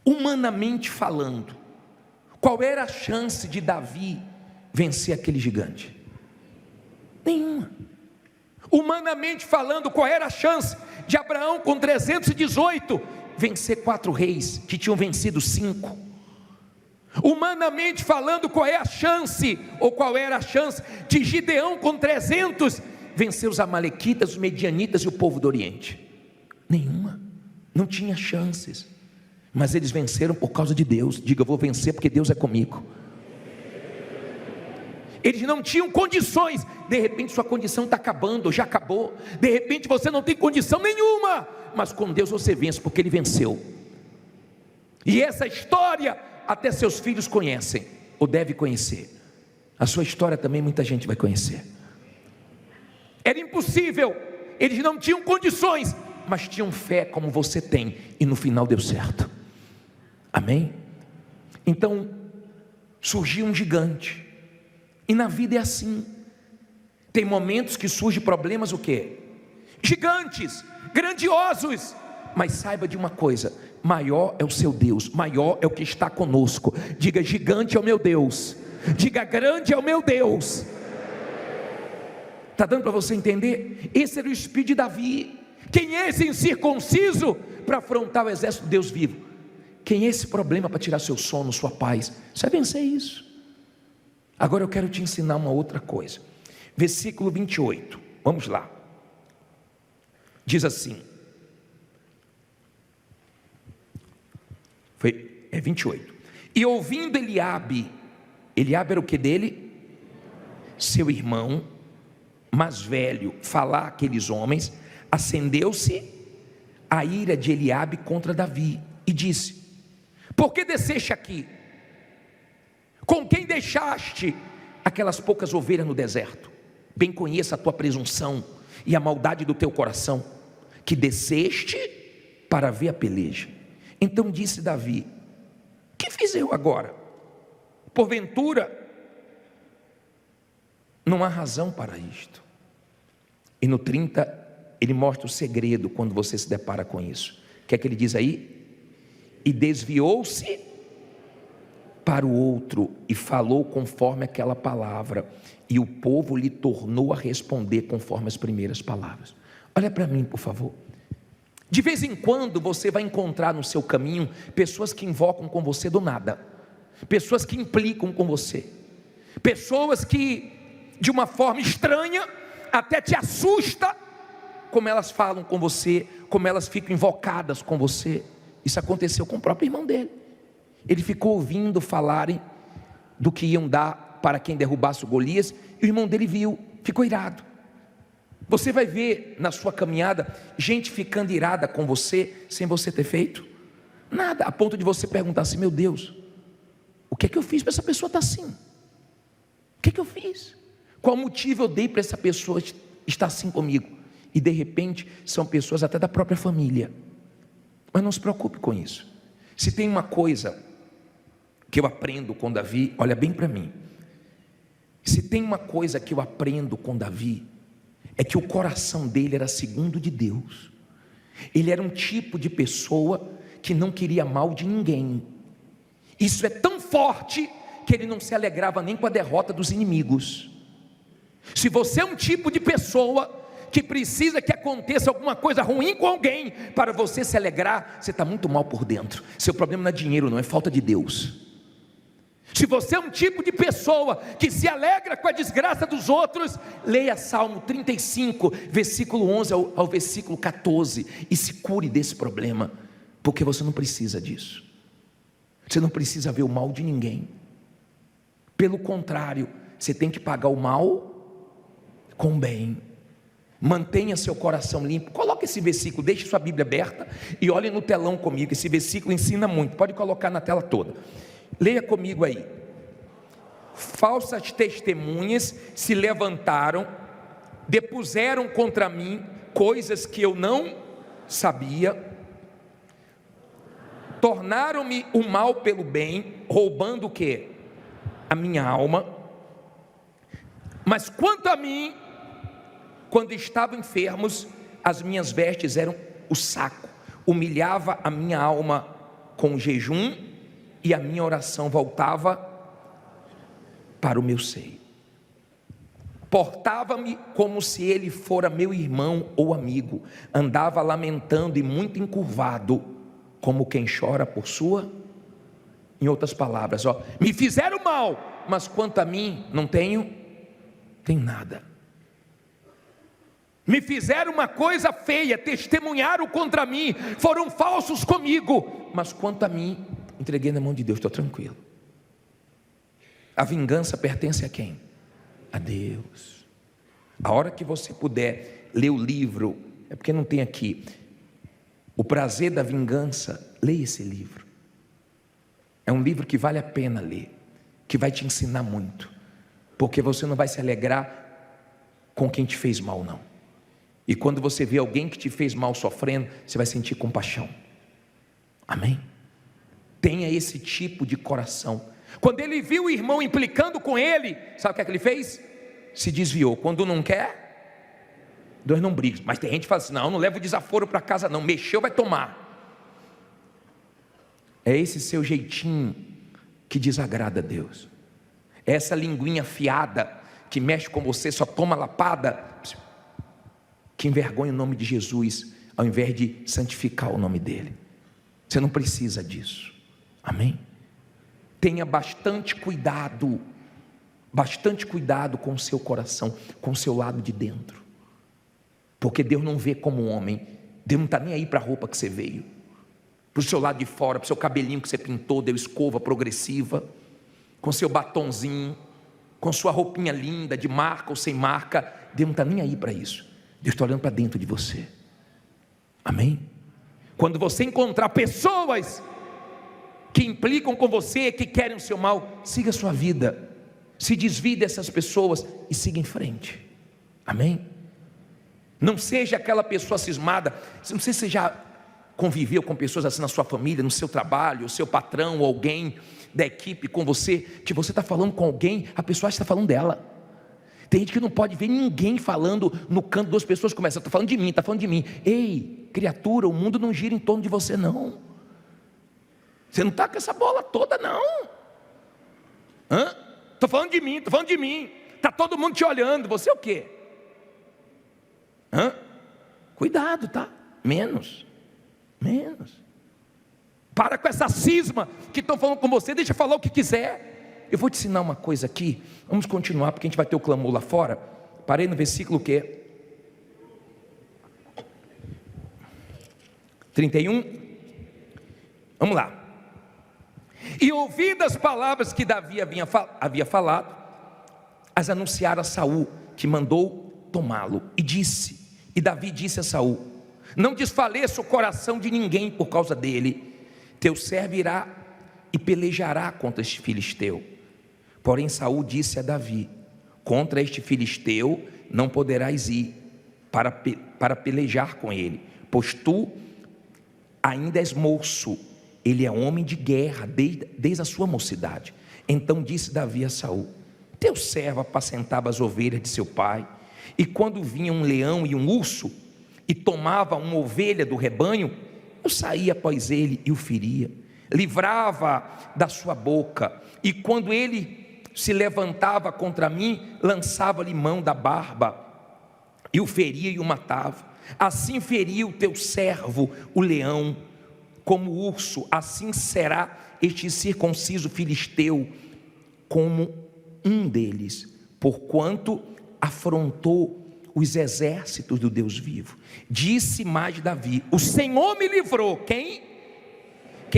humanamente falando, qual era a chance de Davi vencer aquele gigante? Nenhuma. Humanamente falando, qual era a chance de Abraão com 318 vencer 4 reis que tinham vencido 5? Humanamente falando, qual é a chance, ou qual era a chance de Gideão com 300 vencer os amalequitas, os medianitas e o povo do Oriente? Nenhuma. Não tinha chances. Mas eles venceram por causa de Deus. Diga: eu vou vencer porque Deus é comigo. Eles não tinham condições. De repente sua condição está acabando, já acabou. De repente você não tem condição nenhuma, mas com Deus você vence, porque Ele venceu. E essa história até seus filhos conhecem, ou deve conhecer. A sua história também muita gente vai conhecer. Era impossível, eles não tinham condições, mas tinham fé como você tem, e no final deu certo. Amém? Então surgiu um gigante. E na vida é assim. Tem momentos que surgem problemas, o quê? Gigantes, grandiosos. Mas saiba de uma coisa: maior é o seu Deus, maior é o que está conosco. Diga: gigante é o meu Deus. Diga: grande é o meu Deus. Está dando para você entender? Esse era o espírito de Davi. Quem é esse incircunciso para afrontar o exército de Deus vivo? Quem é esse problema para tirar seu sono, sua paz? Você vai vencer isso. Agora eu quero te ensinar uma outra coisa. Versículo 28, vamos lá. Diz assim, 28. E ouvindo Eliabe era o que dele? Seu irmão mais velho, falar aqueles homens, acendeu-se a ira de Eliabe contra Davi, e disse: por que desceste aqui? Com quem deixaste aquelas poucas ovelhas no deserto? Bem conheça a tua presunção e a maldade do teu coração, que desceste para ver a peleja. Então disse Davi: que fiz eu agora? Porventura não há razão para isto. E no 30 ele mostra o segredo quando você se depara com isso. O que é que ele diz aí? E desviou-se para o outro e falou conforme aquela palavra, e o povo lhe tornou a responder conforme as primeiras palavras. Olha para mim, por favor. De vez em quando você vai encontrar no seu caminho pessoas que invocam com você do nada, pessoas que implicam com você, pessoas que de uma forma estranha até te assusta como elas falam com você, como elas ficam invocadas com você. Isso aconteceu com o próprio irmão dele. Ele ficou ouvindo falarem do que iam dar para quem derrubasse o Golias, e o irmão dele viu, ficou irado. Você vai ver na sua caminhada gente ficando irada com você, sem você ter feito nada, a ponto de você perguntar assim: meu Deus, o que é que eu fiz para essa pessoa estar assim? O que é que eu fiz? Qual motivo eu dei para essa pessoa estar assim comigo? E de repente são pessoas até da própria família. Mas não se preocupe com isso. Se tem uma coisa que eu aprendo com Davi, olha bem para mim. Se tem uma coisa que eu aprendo com Davi, é que o coração dele era segundo de Deus. Ele era um tipo de pessoa que não queria mal de ninguém. Isso é tão forte que ele não se alegrava nem com a derrota dos inimigos. Se você é um tipo de pessoa que precisa que aconteça alguma coisa ruim com alguém para você se alegrar, você está muito mal por dentro. Seu problema não é dinheiro, não, é falta de Deus. Se você é um tipo de pessoa que se alegra com a desgraça dos outros, leia Salmo 35, versículo 11 ao versículo 14, e se cure desse problema, porque você não precisa disso. Você não precisa ver o mal de ninguém. Pelo contrário, você tem que pagar o mal com bem. Mantenha seu coração limpo. Coloque esse versículo, deixe sua Bíblia aberta e olhe no telão comigo. Esse versículo ensina muito, pode colocar na tela toda. Leia comigo aí. Falsas testemunhas se levantaram, depuseram contra mim coisas que eu não sabia, tornaram-me o mal pelo bem, roubando o quê? A minha alma. Mas quanto a mim, quando estavam enfermos, as minhas vestes eram o saco, humilhava a minha alma com jejum, e a minha oração voltava para o meu seio. Portava-me como se ele fora meu irmão ou amigo, andava lamentando e muito encurvado, como quem chora por sua. Em outras palavras, me fizeram mal, mas quanto a mim, não tenho nada. Me fizeram uma coisa feia, testemunharam contra mim, foram falsos comigo, mas quanto a mim, entreguei na mão de Deus, estou tranquilo. A vingança pertence a quem? a Deus. A hora que você puder ler o livro, é porque não tem aqui, O Prazer da Vingança, leia esse livro. É um livro que vale a pena ler, que vai te ensinar muito, porque você não vai se alegrar com quem te fez mal, não. E quando você vê alguém que te fez mal sofrendo, você vai sentir compaixão. Amém? Tenha esse tipo de coração. Quando ele viu o irmão implicando com ele, sabe o que ele fez? Se desviou. Quando não quer, Deus não briga. Mas tem gente que fala assim, não leva o desaforo para casa não, mexeu vai tomar. É esse seu jeitinho que desagrada a Deus. É essa linguinha afiada que mexe com você, só toma lapada, que envergonha o nome de Jesus, ao invés de santificar o nome dele. Você não precisa disso. Amém? Tenha bastante cuidado com o seu coração, com o seu lado de dentro, porque Deus não vê como homem. Deus não está nem aí para a roupa que você veio, para o seu lado de fora, para o seu cabelinho que você pintou, deu escova progressiva, com seu batonzinho, com sua roupinha linda, de marca ou sem marca. Deus não está nem aí para isso. Deus está olhando para dentro de você. Amém? Quando você encontrar pessoas que implicam com você, que querem o seu mal, siga a sua vida, se desvie dessas pessoas e siga em frente. Amém? Não seja aquela pessoa cismada. Não sei se você já conviveu com pessoas assim na sua família, no seu trabalho, o seu patrão ou alguém da equipe com você, que você está falando com alguém, a pessoa está falando dela. Tem gente que não pode ver ninguém falando no canto, duas pessoas começam, está falando de mim, está falando de mim. Ei, criatura, o mundo não gira em torno de você não. Você não está com essa bola toda não. Estou falando de mim, está todo mundo te olhando, você é o quê? Cuidado, tá? Menos. Para com essa cisma que estão falando com você, deixa falar o que quiser. Eu vou te ensinar uma coisa aqui, vamos continuar, porque a gente vai ter o clamor lá fora. Parei no versículo que? 31. Vamos lá. E ouvidas as palavras que Davi havia falado, as anunciaram a Saul, que mandou tomá-lo, e Davi disse a Saul: não desfaleça o coração de ninguém por causa dele. Teu servo irá e pelejará contra este filisteu. Porém Saul disse a Davi: contra este filisteu não poderás ir para pelejar com ele, pois tu ainda és moço, ele é homem de guerra desde a sua mocidade. Então disse Davi a Saul: teu servo apacentava as ovelhas de seu pai, e quando vinha um leão e um urso e tomava uma ovelha do rebanho, eu saía após ele e o feria, livrava da sua boca, e quando ele se levantava contra mim, lançava-lhe mão da barba, e o feria e o matava. Assim feria o teu servo o leão, como o urso, assim será este circunciso filisteu, como um deles, porquanto afrontou os exércitos do Deus vivo. Disse mais Davi: o Senhor me livrou. Quem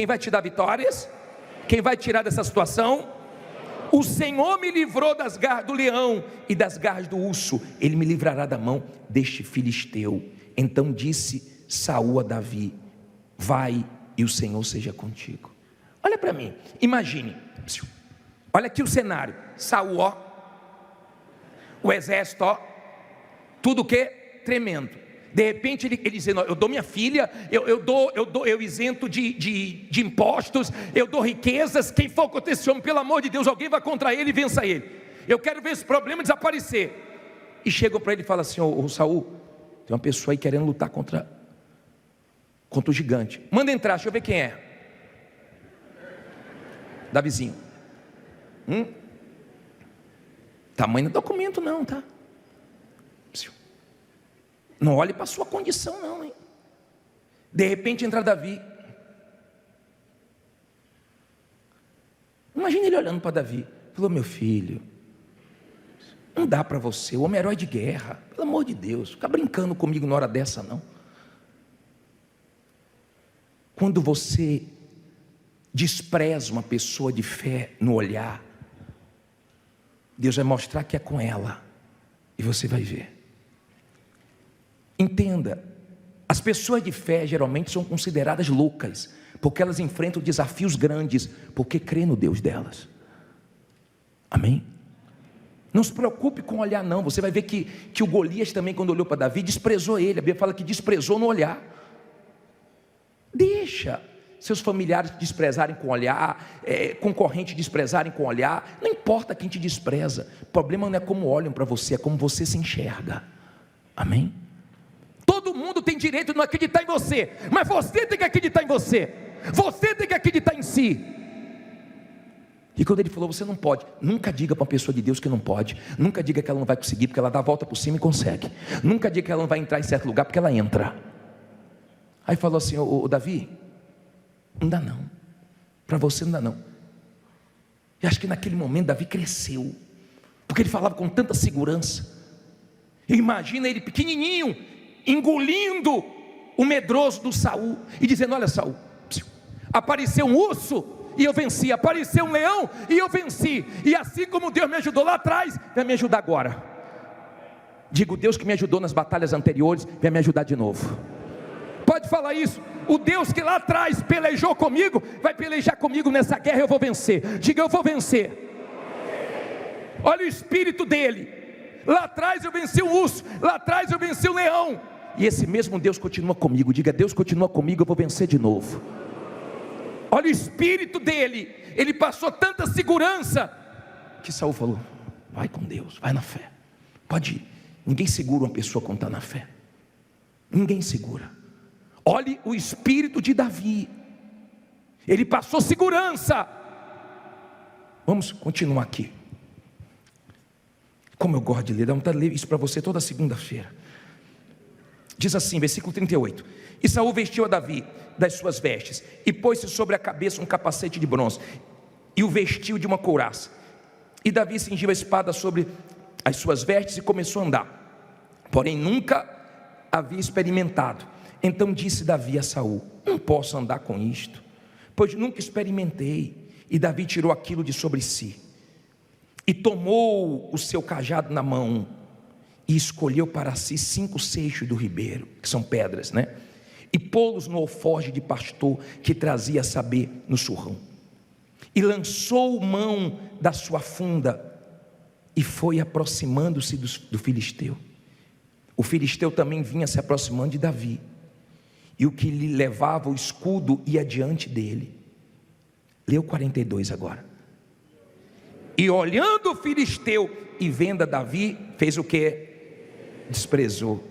vai te dar vitórias? Quem vai tirar dessa situação? O Senhor me livrou das garras do leão e das garras do urso, ele me livrará da mão deste filisteu. Então disse Saul a Davi: vai e o Senhor seja contigo. Olha para mim, imagine, olha aqui o cenário. Saul, ó, o exército, ó, tudo o que? Tremendo. De repente ele dizendo: eu dou minha filha, eu isento de impostos, eu dou riquezas. Quem for contra esse homem, pelo amor de Deus, alguém vai contra ele e vença ele. Eu quero ver esse problema desaparecer. E chegam para ele e falam assim: ô Saul, tem uma pessoa aí querendo lutar contra o gigante. Manda entrar, deixa eu ver quem é. Davizinho. Tamanho do documento não, tá? Não olhe para a sua condição não, hein? De repente entra Davi. Imagina ele olhando para Davi. Falou: meu filho, não dá para você, o homem é herói de guerra, pelo amor de Deus, fica brincando comigo na hora dessa não. Quando você despreza uma pessoa de fé no olhar, Deus vai mostrar que é com ela, e você vai ver. Entenda, as pessoas de fé geralmente são consideradas loucas, porque elas enfrentam desafios grandes, porque crê no Deus delas. Amém? Não se preocupe com olhar não, você vai ver que o Golias também, quando olhou para Davi, desprezou ele. A Bíblia fala que desprezou no olhar. Deixa seus familiares te desprezarem com olhar, concorrentes desprezarem com olhar, não importa quem te despreza, o problema não é como olham para você, é como você se enxerga. Amém? Todo mundo tem direito de não acreditar em você, mas você tem que acreditar em você, você tem que acreditar em si. E quando ele falou, você não pode, nunca diga para uma pessoa de Deus que não pode, nunca diga que ela não vai conseguir, porque ela dá a volta por cima e consegue, nunca diga que ela não vai entrar em certo lugar, porque ela entra. Aí falou assim, ô Davi, não dá não, para você não dá não. E acho que naquele momento Davi cresceu, porque ele falava com tanta segurança. Imagina ele pequenininho, engolindo o medroso do Saul, e dizendo, olha Saul, apareceu um urso, e eu venci, apareceu um leão, e eu venci, e assim como Deus me ajudou lá atrás, vai me ajudar agora. Digo, Deus que me ajudou nas batalhas anteriores, vai me ajudar de novo. Pode falar isso, o Deus que lá atrás pelejou comigo, vai pelejar comigo nessa guerra, eu vou vencer. Diga, eu vou vencer. Olha o espírito dele, lá atrás eu venci o urso, lá atrás eu venci o leão, e esse mesmo Deus continua comigo. Diga, Deus continua comigo, eu vou vencer de novo. Olha o espírito dele, ele passou tanta segurança, que Saul falou, vai com Deus, vai na fé, pode ir. Ninguém segura uma pessoa quando está na fé, ninguém segura. Olhe o espírito de Davi, ele passou segurança. Vamos continuar aqui. Como eu gosto de ler, dá vontade de ler isso para você toda segunda-feira. Diz assim, versículo 38, e Saul vestiu a Davi das suas vestes, e pôs-se sobre a cabeça um capacete de bronze, e o vestiu de uma couraça, e Davi cingiu a espada sobre as suas vestes, e começou a andar, porém nunca havia experimentado. Então disse Davi a Saul, não posso andar com isto, pois nunca experimentei. E Davi tirou aquilo de sobre si, e tomou o seu cajado na mão, e escolheu para si 5 seixos do ribeiro, que são pedras, né? E pô-los no alforje de pastor, que trazia a saber no surrão, e lançou mão da sua funda, e foi aproximando-se do filisteu. O filisteu também vinha se aproximando de Davi, e o que lhe levava o escudo ia diante dele. Leu 42 agora. E olhando o filisteu e vendo a Davi, fez o que? Desprezou,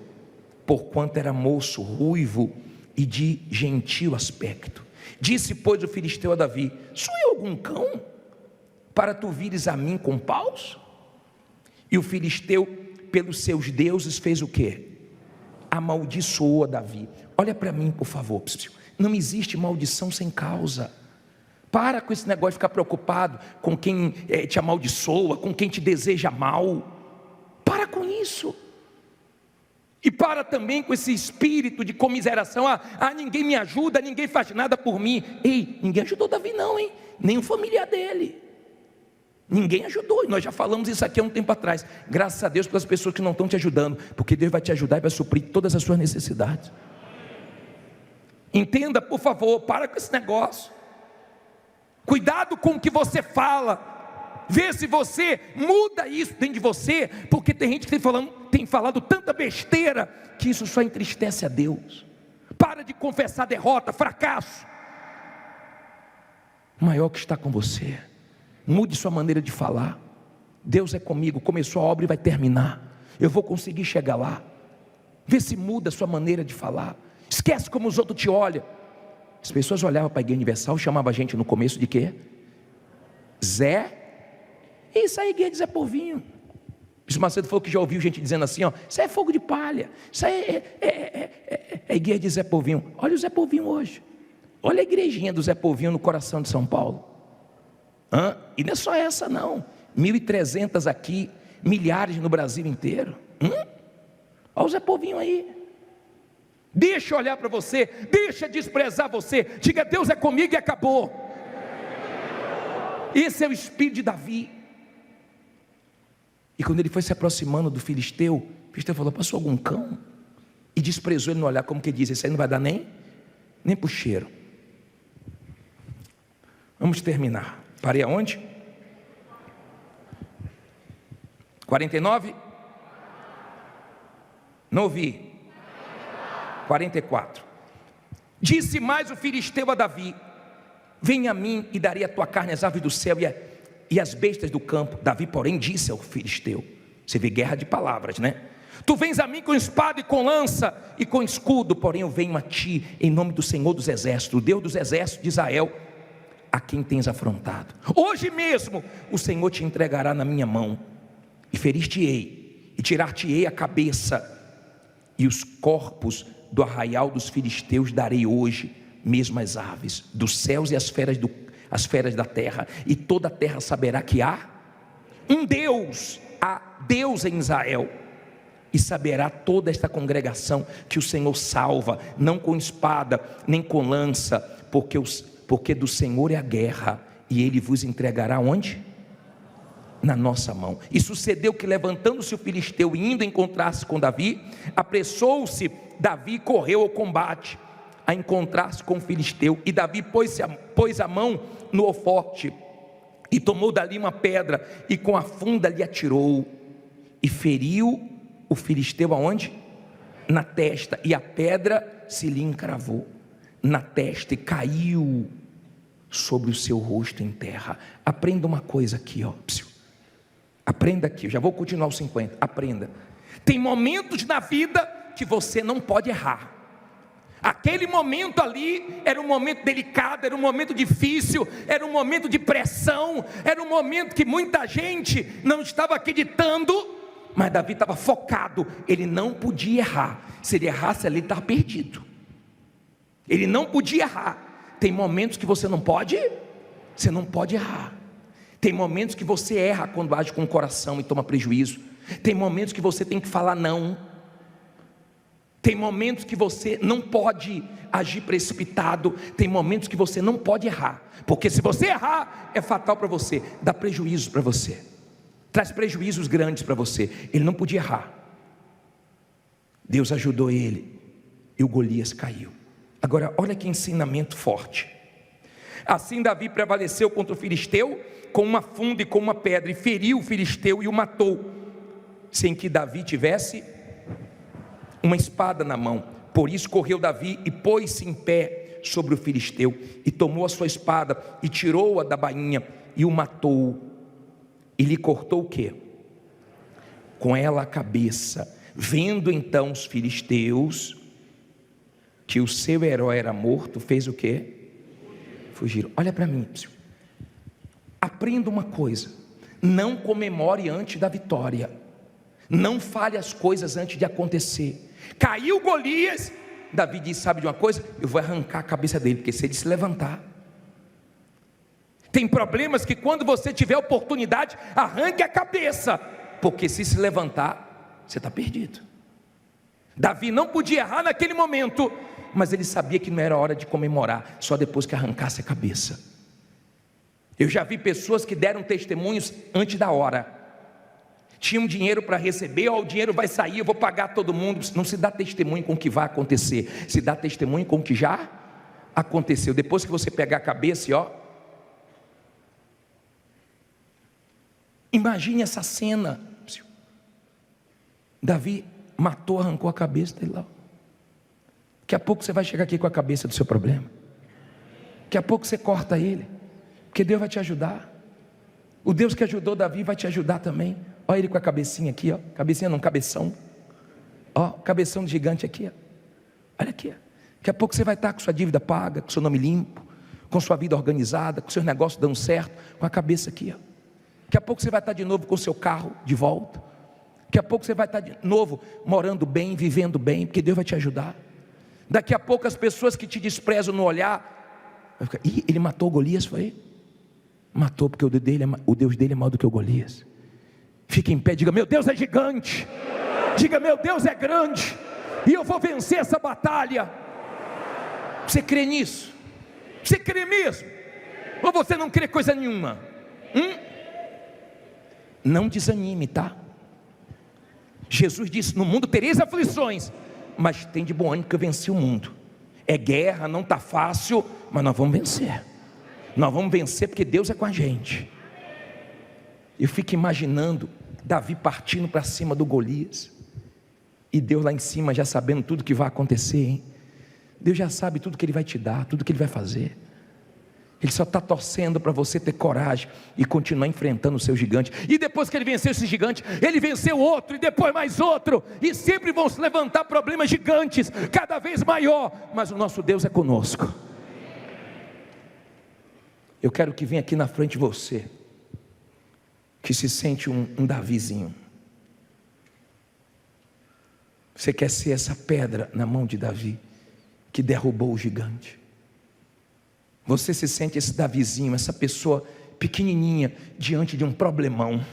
porquanto era moço, ruivo e de gentil aspecto. Disse, pois, o filisteu a Davi, sou eu algum cão, para tu vires a mim com paus? E o filisteu, pelos seus deuses, fez o que? Amaldiçoou a Davi. Olha para mim, por favor, não existe maldição sem causa. Para com esse negócio de ficar preocupado com quem te amaldiçoa, com quem te deseja mal. Para com isso. E para também com esse espírito de comiseração. Ninguém me ajuda, ninguém faz nada por mim. Ei, ninguém ajudou Davi não, hein? Nem o familiar dele. Ninguém ajudou, e nós já falamos isso aqui há um tempo atrás. Graças a Deus pelas pessoas que não estão te ajudando, porque Deus vai te ajudar e vai suprir todas as suas necessidades. Entenda, por favor, para com esse negócio. Cuidado com o que você fala. Vê se você muda isso dentro de você, porque tem gente que tem falado tanta besteira, que isso só entristece a Deus. Para de confessar derrota, fracasso. O maior que está com você. Mude sua maneira de falar. Deus é comigo, começou a obra e vai terminar. Eu vou conseguir chegar lá. Vê se muda a sua maneira de falar. Esquece como os outros te olham. As pessoas olhavam para a Igreja Universal, chamavam a gente no começo de quê? Zé? Isso aí é Igreja de Zé Povinho. Bispo Macedo falou que já ouviu gente dizendo assim, isso aí é fogo de palha, isso aí é Igreja de Zé Povinho. Olha o Zé Povinho hoje. Olha a igrejinha do Zé Povinho no coração de São Paulo. E não é só essa não, 1.300 aqui, milhares no Brasil inteiro. Olha o Zé Povinho aí. Deixa eu olhar para você, deixa desprezar você, diga Deus é comigo e acabou. Esse é o espírito de Davi. E quando ele foi se aproximando do filisteu, o filisteu falou: passou algum cão? E desprezou ele no olhar, como que diz: esse aí não vai dar nem pro cheiro. Vamos terminar. Parei aonde? 49? Não ouvi. 44. Disse mais o filisteu a Davi: venha a mim e darei a tua carne às aves do céu e às bestas do campo. Davi, porém, disse ao filisteu: você vê, guerra de palavras, né? Tu vens a mim com espada e com lança e com escudo, porém eu venho a ti em nome do Senhor dos exércitos, o Deus dos exércitos de Israel, a quem tens afrontado. Hoje mesmo o Senhor te entregará na minha mão, e ferir-te-ei, e tirar-te-ei a cabeça, e os corpos do arraial dos filisteus darei hoje mesmo às aves dos céus e as feras da terra, e toda a terra saberá que há um Deus, há Deus em Israel. E saberá toda esta congregação que o Senhor salva, não com espada, nem com lança, porque do Senhor é a guerra, e Ele vos entregará onde? Na nossa mão. E sucedeu que, levantando-se o filisteu e indo encontrar-se com Davi, apressou-se Davi e correu ao combate, a encontrar-se com o filisteu. E Davi pôs a mão no alforje, e tomou dali uma pedra, e com a funda lhe atirou, e feriu o filisteu aonde? Na testa, e a pedra se lhe encravou na testa e caiu sobre o seu rosto em terra. Aprenda uma coisa aqui, ó. Aprenda aqui, eu já vou continuar os 50. Aprenda. Tem momentos na vida que você não pode errar. Aquele momento ali era um momento delicado, era um momento difícil, era um momento de pressão, era um momento que muita gente não estava acreditando. Mas Davi estava focado, ele não podia errar. Se ele errasse ali, ele estava perdido. Ele não podia errar. Tem momentos que você não pode errar. Tem momentos que você erra quando age com o coração e toma prejuízo. Tem momentos que você tem que falar não. Tem momentos que você não pode agir precipitado. Tem momentos que você não pode errar, porque se você errar, é fatal para você, dá prejuízo para você, traz prejuízos grandes para você. Ele não podia errar. Deus ajudou ele e o Golias caiu. Agora olha que ensinamento forte. Assim Davi prevaleceu contra o filisteu com uma funda e com uma pedra, e feriu o filisteu e o matou, sem que Davi tivesse uma espada na mão. Por isso correu Davi e pôs-se em pé sobre o filisteu, e tomou a sua espada e tirou-a da bainha e o matou. E lhe cortou o quê? Com ela a cabeça. Vendo então os filisteus que o seu herói era morto, fez o quê? Fugiram. Olha para mim, aprenda uma coisa: não comemore antes da vitória, não fale as coisas antes de acontecer. Caiu Golias, Davi disse: sabe de uma coisa? Eu vou arrancar a cabeça dele, porque se ele se levantar. Tem problemas que quando você tiver oportunidade, arranque a cabeça, porque se levantar, você está perdido. Davi não podia errar naquele momento, mas ele sabia que não era hora de comemorar, só depois que arrancasse a cabeça. Eu já vi pessoas que deram testemunhos antes da hora, tinham dinheiro para receber, ó, o dinheiro vai sair, eu vou pagar todo mundo. Não se dá testemunho com o que vai acontecer, se dá testemunho com o que já aconteceu. Depois que você pegar a cabeça, ó, imagine essa cena. Davi matou, arrancou a cabeça dele lá. Daqui a pouco você vai chegar aqui com a cabeça do seu problema. Daqui a pouco você corta ele, porque Deus vai te ajudar. O Deus que ajudou Davi vai te ajudar também. Olha ele com a cabecinha aqui, ó. Cabecinha não, cabeção. Ó, cabeção de gigante aqui, ó. Olha aqui, ó. Daqui a pouco você vai estar com sua dívida paga, com seu nome limpo, com sua vida organizada, com seus negócios dando certo, com a cabeça aqui, ó. Daqui a pouco você vai estar de novo com o seu carro de volta. Daqui a pouco você vai estar de novo morando bem, vivendo bem, porque Deus vai te ajudar. Daqui a pouco as pessoas que te desprezam no olhar vai ficar: ih, ele matou Golias, foi? Matou, porque o Deus dele é maior do que o Golias. Fique em pé, diga: meu Deus é gigante. Diga: meu Deus é grande, e eu vou vencer essa batalha. Você crê nisso? Você crê mesmo? Ou você não crê coisa nenhuma? Não desanime, tá? Jesus disse: no mundo tereis aflições, mas tem de bom ânimo que eu venci o mundo. É guerra, não está fácil, mas nós vamos vencer. Nós vamos vencer porque Deus é com a gente. Eu fico imaginando Davi partindo para cima do Golias, e Deus lá em cima já sabendo tudo que vai acontecer, hein? Deus já sabe tudo que Ele vai te dar, tudo que Ele vai fazer. Ele só está torcendo para você ter coragem e continuar enfrentando o seu gigante. E depois que ele venceu esse gigante, ele venceu outro, e depois mais outro, e sempre vão se levantar problemas gigantes, cada vez maior, mas o nosso Deus é conosco. Eu quero que venha aqui na frente você, que se sente um Davizinho. Você quer ser essa pedra na mão de Davi, que derrubou o gigante. Você se sente esse Davizinho, essa pessoa pequenininha, diante de um problemão,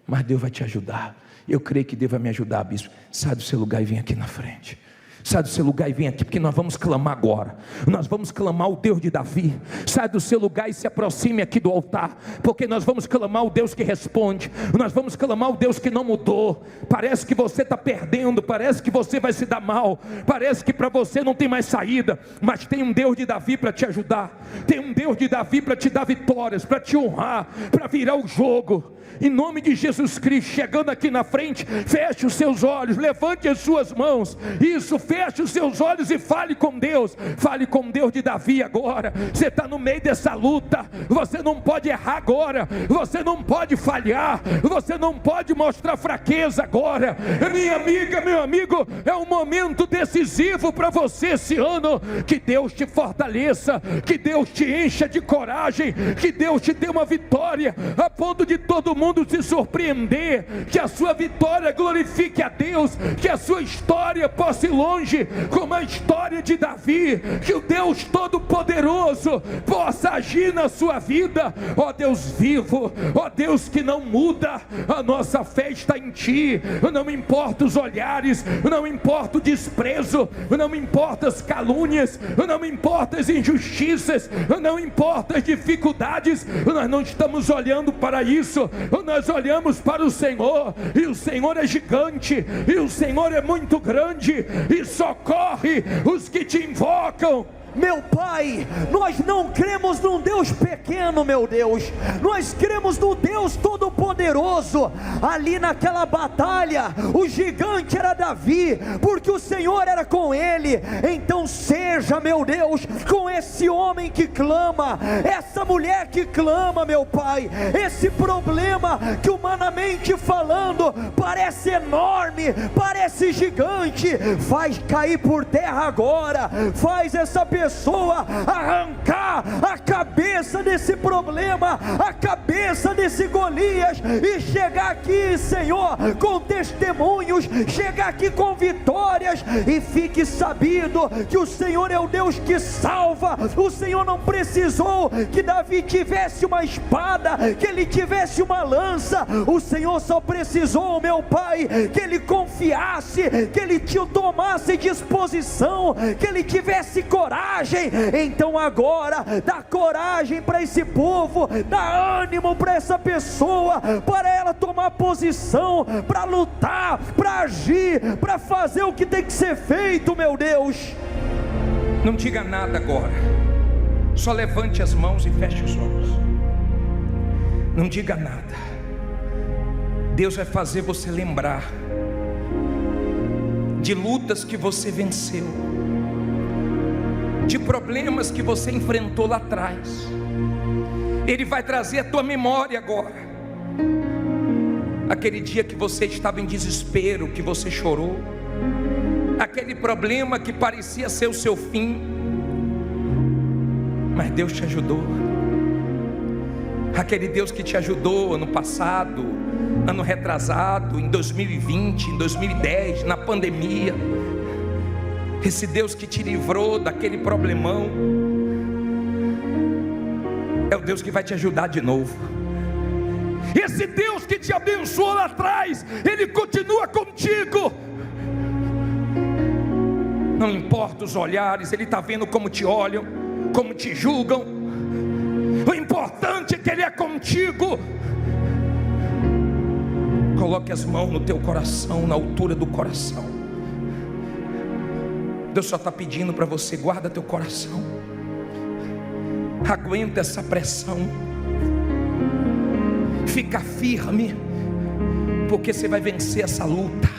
mas Deus vai te ajudar. Eu creio que Deus vai me ajudar, bispo. Sai do seu lugar e vem aqui na frente. Sai do seu lugar e vem aqui, porque nós vamos clamar agora. Nós vamos clamar o Deus de Davi. Sai do seu lugar e se aproxime aqui do altar, porque nós vamos clamar o Deus que responde. Nós vamos clamar o Deus que não mudou. Parece que você está perdendo, parece que você vai se dar mal, parece que para você não tem mais saída, mas tem um Deus de Davi para te ajudar. Tem um Deus de Davi para te dar vitórias, para te honrar, para virar o jogo. Em nome de Jesus Cristo, chegando aqui na frente, feche os seus olhos, levante as suas mãos. Isso, feche os seus olhos e fale com Deus. Fale com Deus de Davi agora. Você está no meio dessa luta, você não pode errar agora, você não pode falhar, você não pode mostrar fraqueza agora. Minha amiga, meu amigo, é um momento decisivo para você esse ano. Que Deus te fortaleça, que Deus te encha de coragem, que Deus te dê uma vitória, a ponto de todo mundo se surpreender, que a sua vitória glorifique a Deus, que a sua história possa ir longe como a história de Davi, que o Deus Todo-Poderoso possa agir na sua vida. Ó Deus vivo, ó Deus que não muda, a nossa fé está em Ti. Não importa os olhares, não importa o desprezo, não importa as calúnias, não importa as injustiças, não importa as dificuldades. Nós não estamos olhando para isso, nós olhamos para o Senhor, e o Senhor é gigante, e o Senhor é muito grande, e socorre os que te invocam. Meu Pai, nós não cremos num Deus pequeno, meu Deus, nós cremos no Deus Todo-Poderoso. Ali naquela batalha, o gigante era Davi, porque o Senhor era com ele. Então seja, meu Deus, com esse homem que clama, essa mulher que clama, meu Pai, esse problema que humanamente falando parece enorme, parece gigante, faz cair por terra agora, faz essa pessoa arrancar a cabeça desse problema, a cabeça desse Golias, e chegar aqui, Senhor, com testemunhos, chegar aqui com vitórias. E fique sabido que o Senhor é o Deus que salva. O Senhor não precisou que Davi tivesse uma espada, que ele tivesse uma lança. O Senhor só precisou, meu Pai, que ele confiasse, que ele te tomasse disposição, que ele tivesse coragem. Então agora dá coragem para esse povo, dá ânimo para essa pessoa, para ela tomar posição, para lutar, para agir, para fazer o que tem que ser feito, meu Deus. Não diga nada agora, só levante as mãos e feche os olhos. Não diga nada. Deus vai fazer você lembrar de lutas que você venceu, de problemas que você enfrentou lá atrás. Ele vai trazer a tua memória agora, aquele dia que você estava em desespero, que você chorou, aquele problema que parecia ser o seu fim, mas Deus te ajudou. Aquele Deus que te ajudou ano passado, ano retrasado, em 2020, em 2010, na pandemia. Esse Deus que te livrou daquele problemão é o Deus que vai te ajudar de novo. Esse Deus que te abençoou lá atrás, Ele continua contigo. Não importa os olhares, Ele está vendo como te olham, como te julgam. O importante é que Ele é contigo. Coloque as mãos no teu coração, na altura do coração. Deus só está pedindo para você: guarda teu coração, aguenta essa pressão, fica firme, porque você vai vencer essa luta,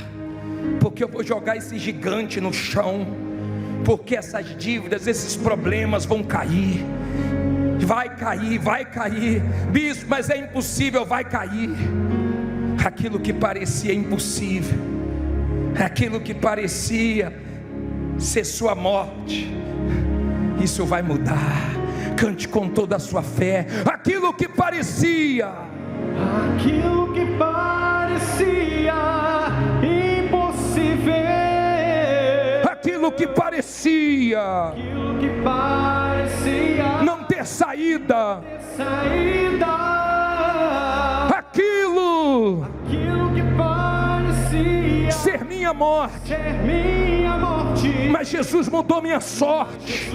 porque eu vou jogar esse gigante no chão, porque essas dívidas, esses problemas vão cair. Vai cair, vai cair. Bispo, mas é impossível. Vai cair. Aquilo que parecia impossível, aquilo que parecia ser sua morte, isso vai mudar. Cante com toda a sua fé. Aquilo que parecia impossível, aquilo que parecia não ter saída, aquilo que parecia ser minha morte, mas Jesus mudou minha sorte.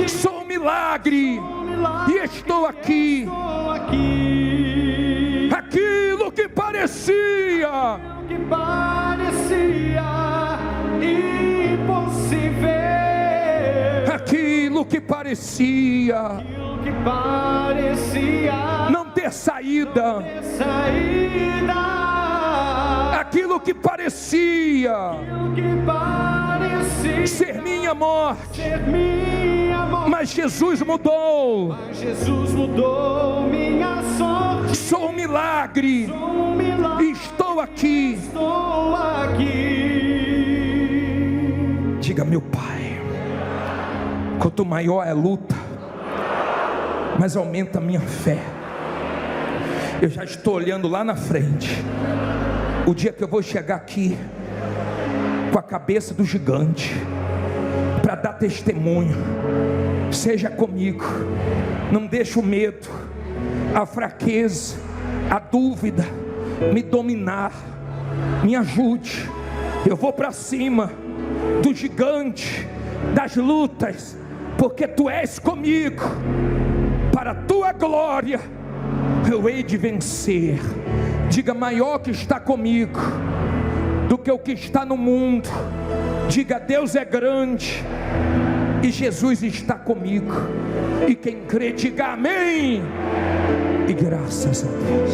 Sou um milagre e estou aqui. Aquilo que parecia impossível, aquilo que parecia não ter saída, aquilo que parecia ser minha morte, mas Jesus mudou minha sorte. Sou um milagre e estou aqui. Diga: meu Pai, quanto maior é a luta, mais aumenta a minha fé. Eu já estou olhando lá na frente, o dia que eu vou chegar aqui com a cabeça do gigante, para dar testemunho. Seja comigo, não deixe o medo, a fraqueza, a dúvida me dominar. Me ajude. Eu vou para cima do gigante, das lutas, porque Tu és comigo. Para a Tua glória eu hei de vencer. Diga: maior que está comigo do que o que está no mundo. Diga: Deus é grande e Jesus está comigo. E quem crê, diga amém. E graças a Deus.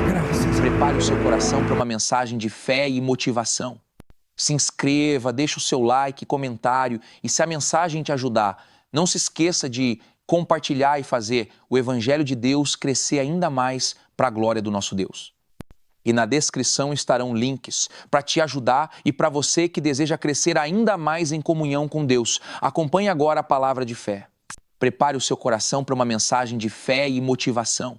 Graças. Prepare o seu coração para uma mensagem de fé e motivação. Se inscreva, deixe o seu like, comentário, e se a mensagem te ajudar, não se esqueça de compartilhar e fazer o Evangelho de Deus crescer ainda mais para a glória do nosso Deus. E na descrição estarão links para te ajudar e para você que deseja crescer ainda mais em comunhão com Deus. Acompanhe agora a palavra de fé. Prepare o seu coração para uma mensagem de fé e motivação.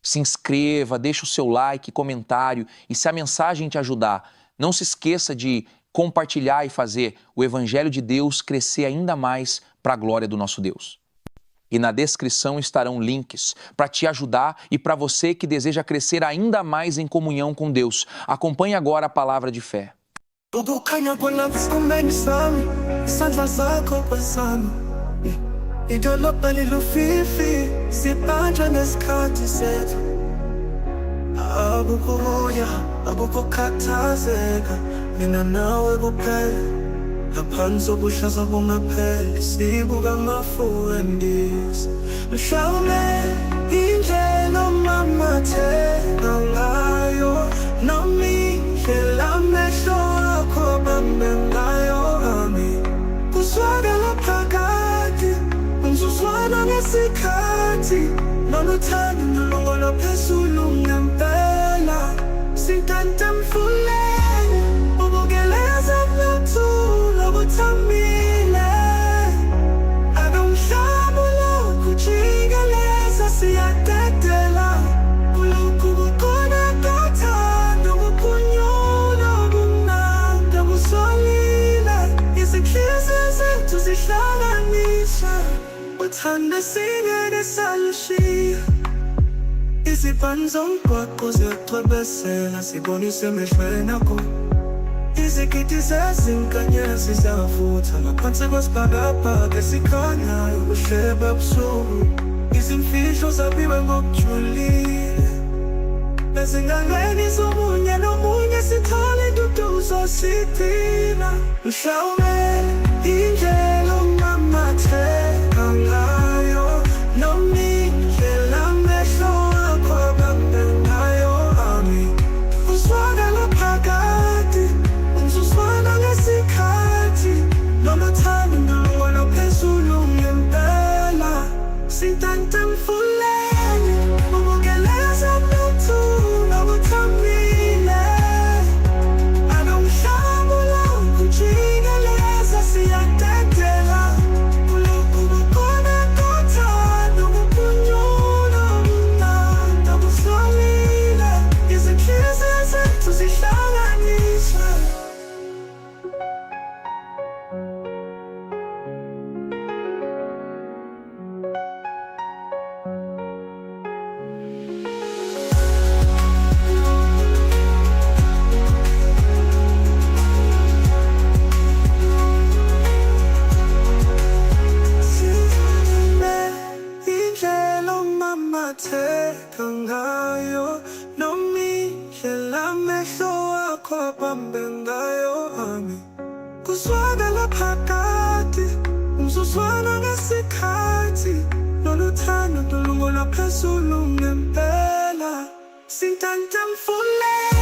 Se inscreva, deixe o seu like, comentário, e se a mensagem te ajudar, não se esqueça de compartilhar e fazer o Evangelho de Deus crescer ainda mais para a glória do nosso Deus. E na descrição estarão links para te ajudar e para você que deseja crescer ainda mais em comunhão com Deus. Acompanhe agora a palavra de fé. Ngaphansi kobuhlaza bungapheli sibuka amafuendisi mhlawumbe indlela omamatheka ngayo noma indlela amehlo akho bambe ngayo ami kuzwakala phakathi ngizuzwana ngesikhathi noluthando nolongolo phezulu ngempela sintante mfuleni ubukeleza mnyathula buthamile akamhlabula kujikeleza siyadedela kulokhu kukhona kathando kuphunyula kumnandi kusolile izinhliziyo zethu zihlanganiswa uthanda singeke salishiya izibhani zomgwaqo ziyacwebesela sibonise emehlweni akho izigidi zezinkanyezi ziyavutha ngaphansi kwesibhakabhaka esikhanyayo kuhleba busuku izimfihlo zabiwe ngokujulile, nezingangeni zomunye nomunye sithole induduzo siphila. Mhlawumbe indlela umamatheka ngayo, noma indlela amehlo akho abambe ngayo, ami uzwakala phakathi, uzuzwana ngesikhathi, noma thanda ndolongwana phezulu ngempela. Sintantamfuleni umukeleza muntu nokuthambile, anomhlabula kujikeleza siyadedela, kulokhu kukhona kothanda ukupunyula umnandi obusolile, izinhliziyo zethu zihlanganiswe. Indlela umamatheka ngayo, noma indlela amehlo akho abambe ngayo, ami kuzwakala phakathi, uzuzwana ngesikhathi, noluthando ndolungona phezulu ngempela. Sintantamfuleni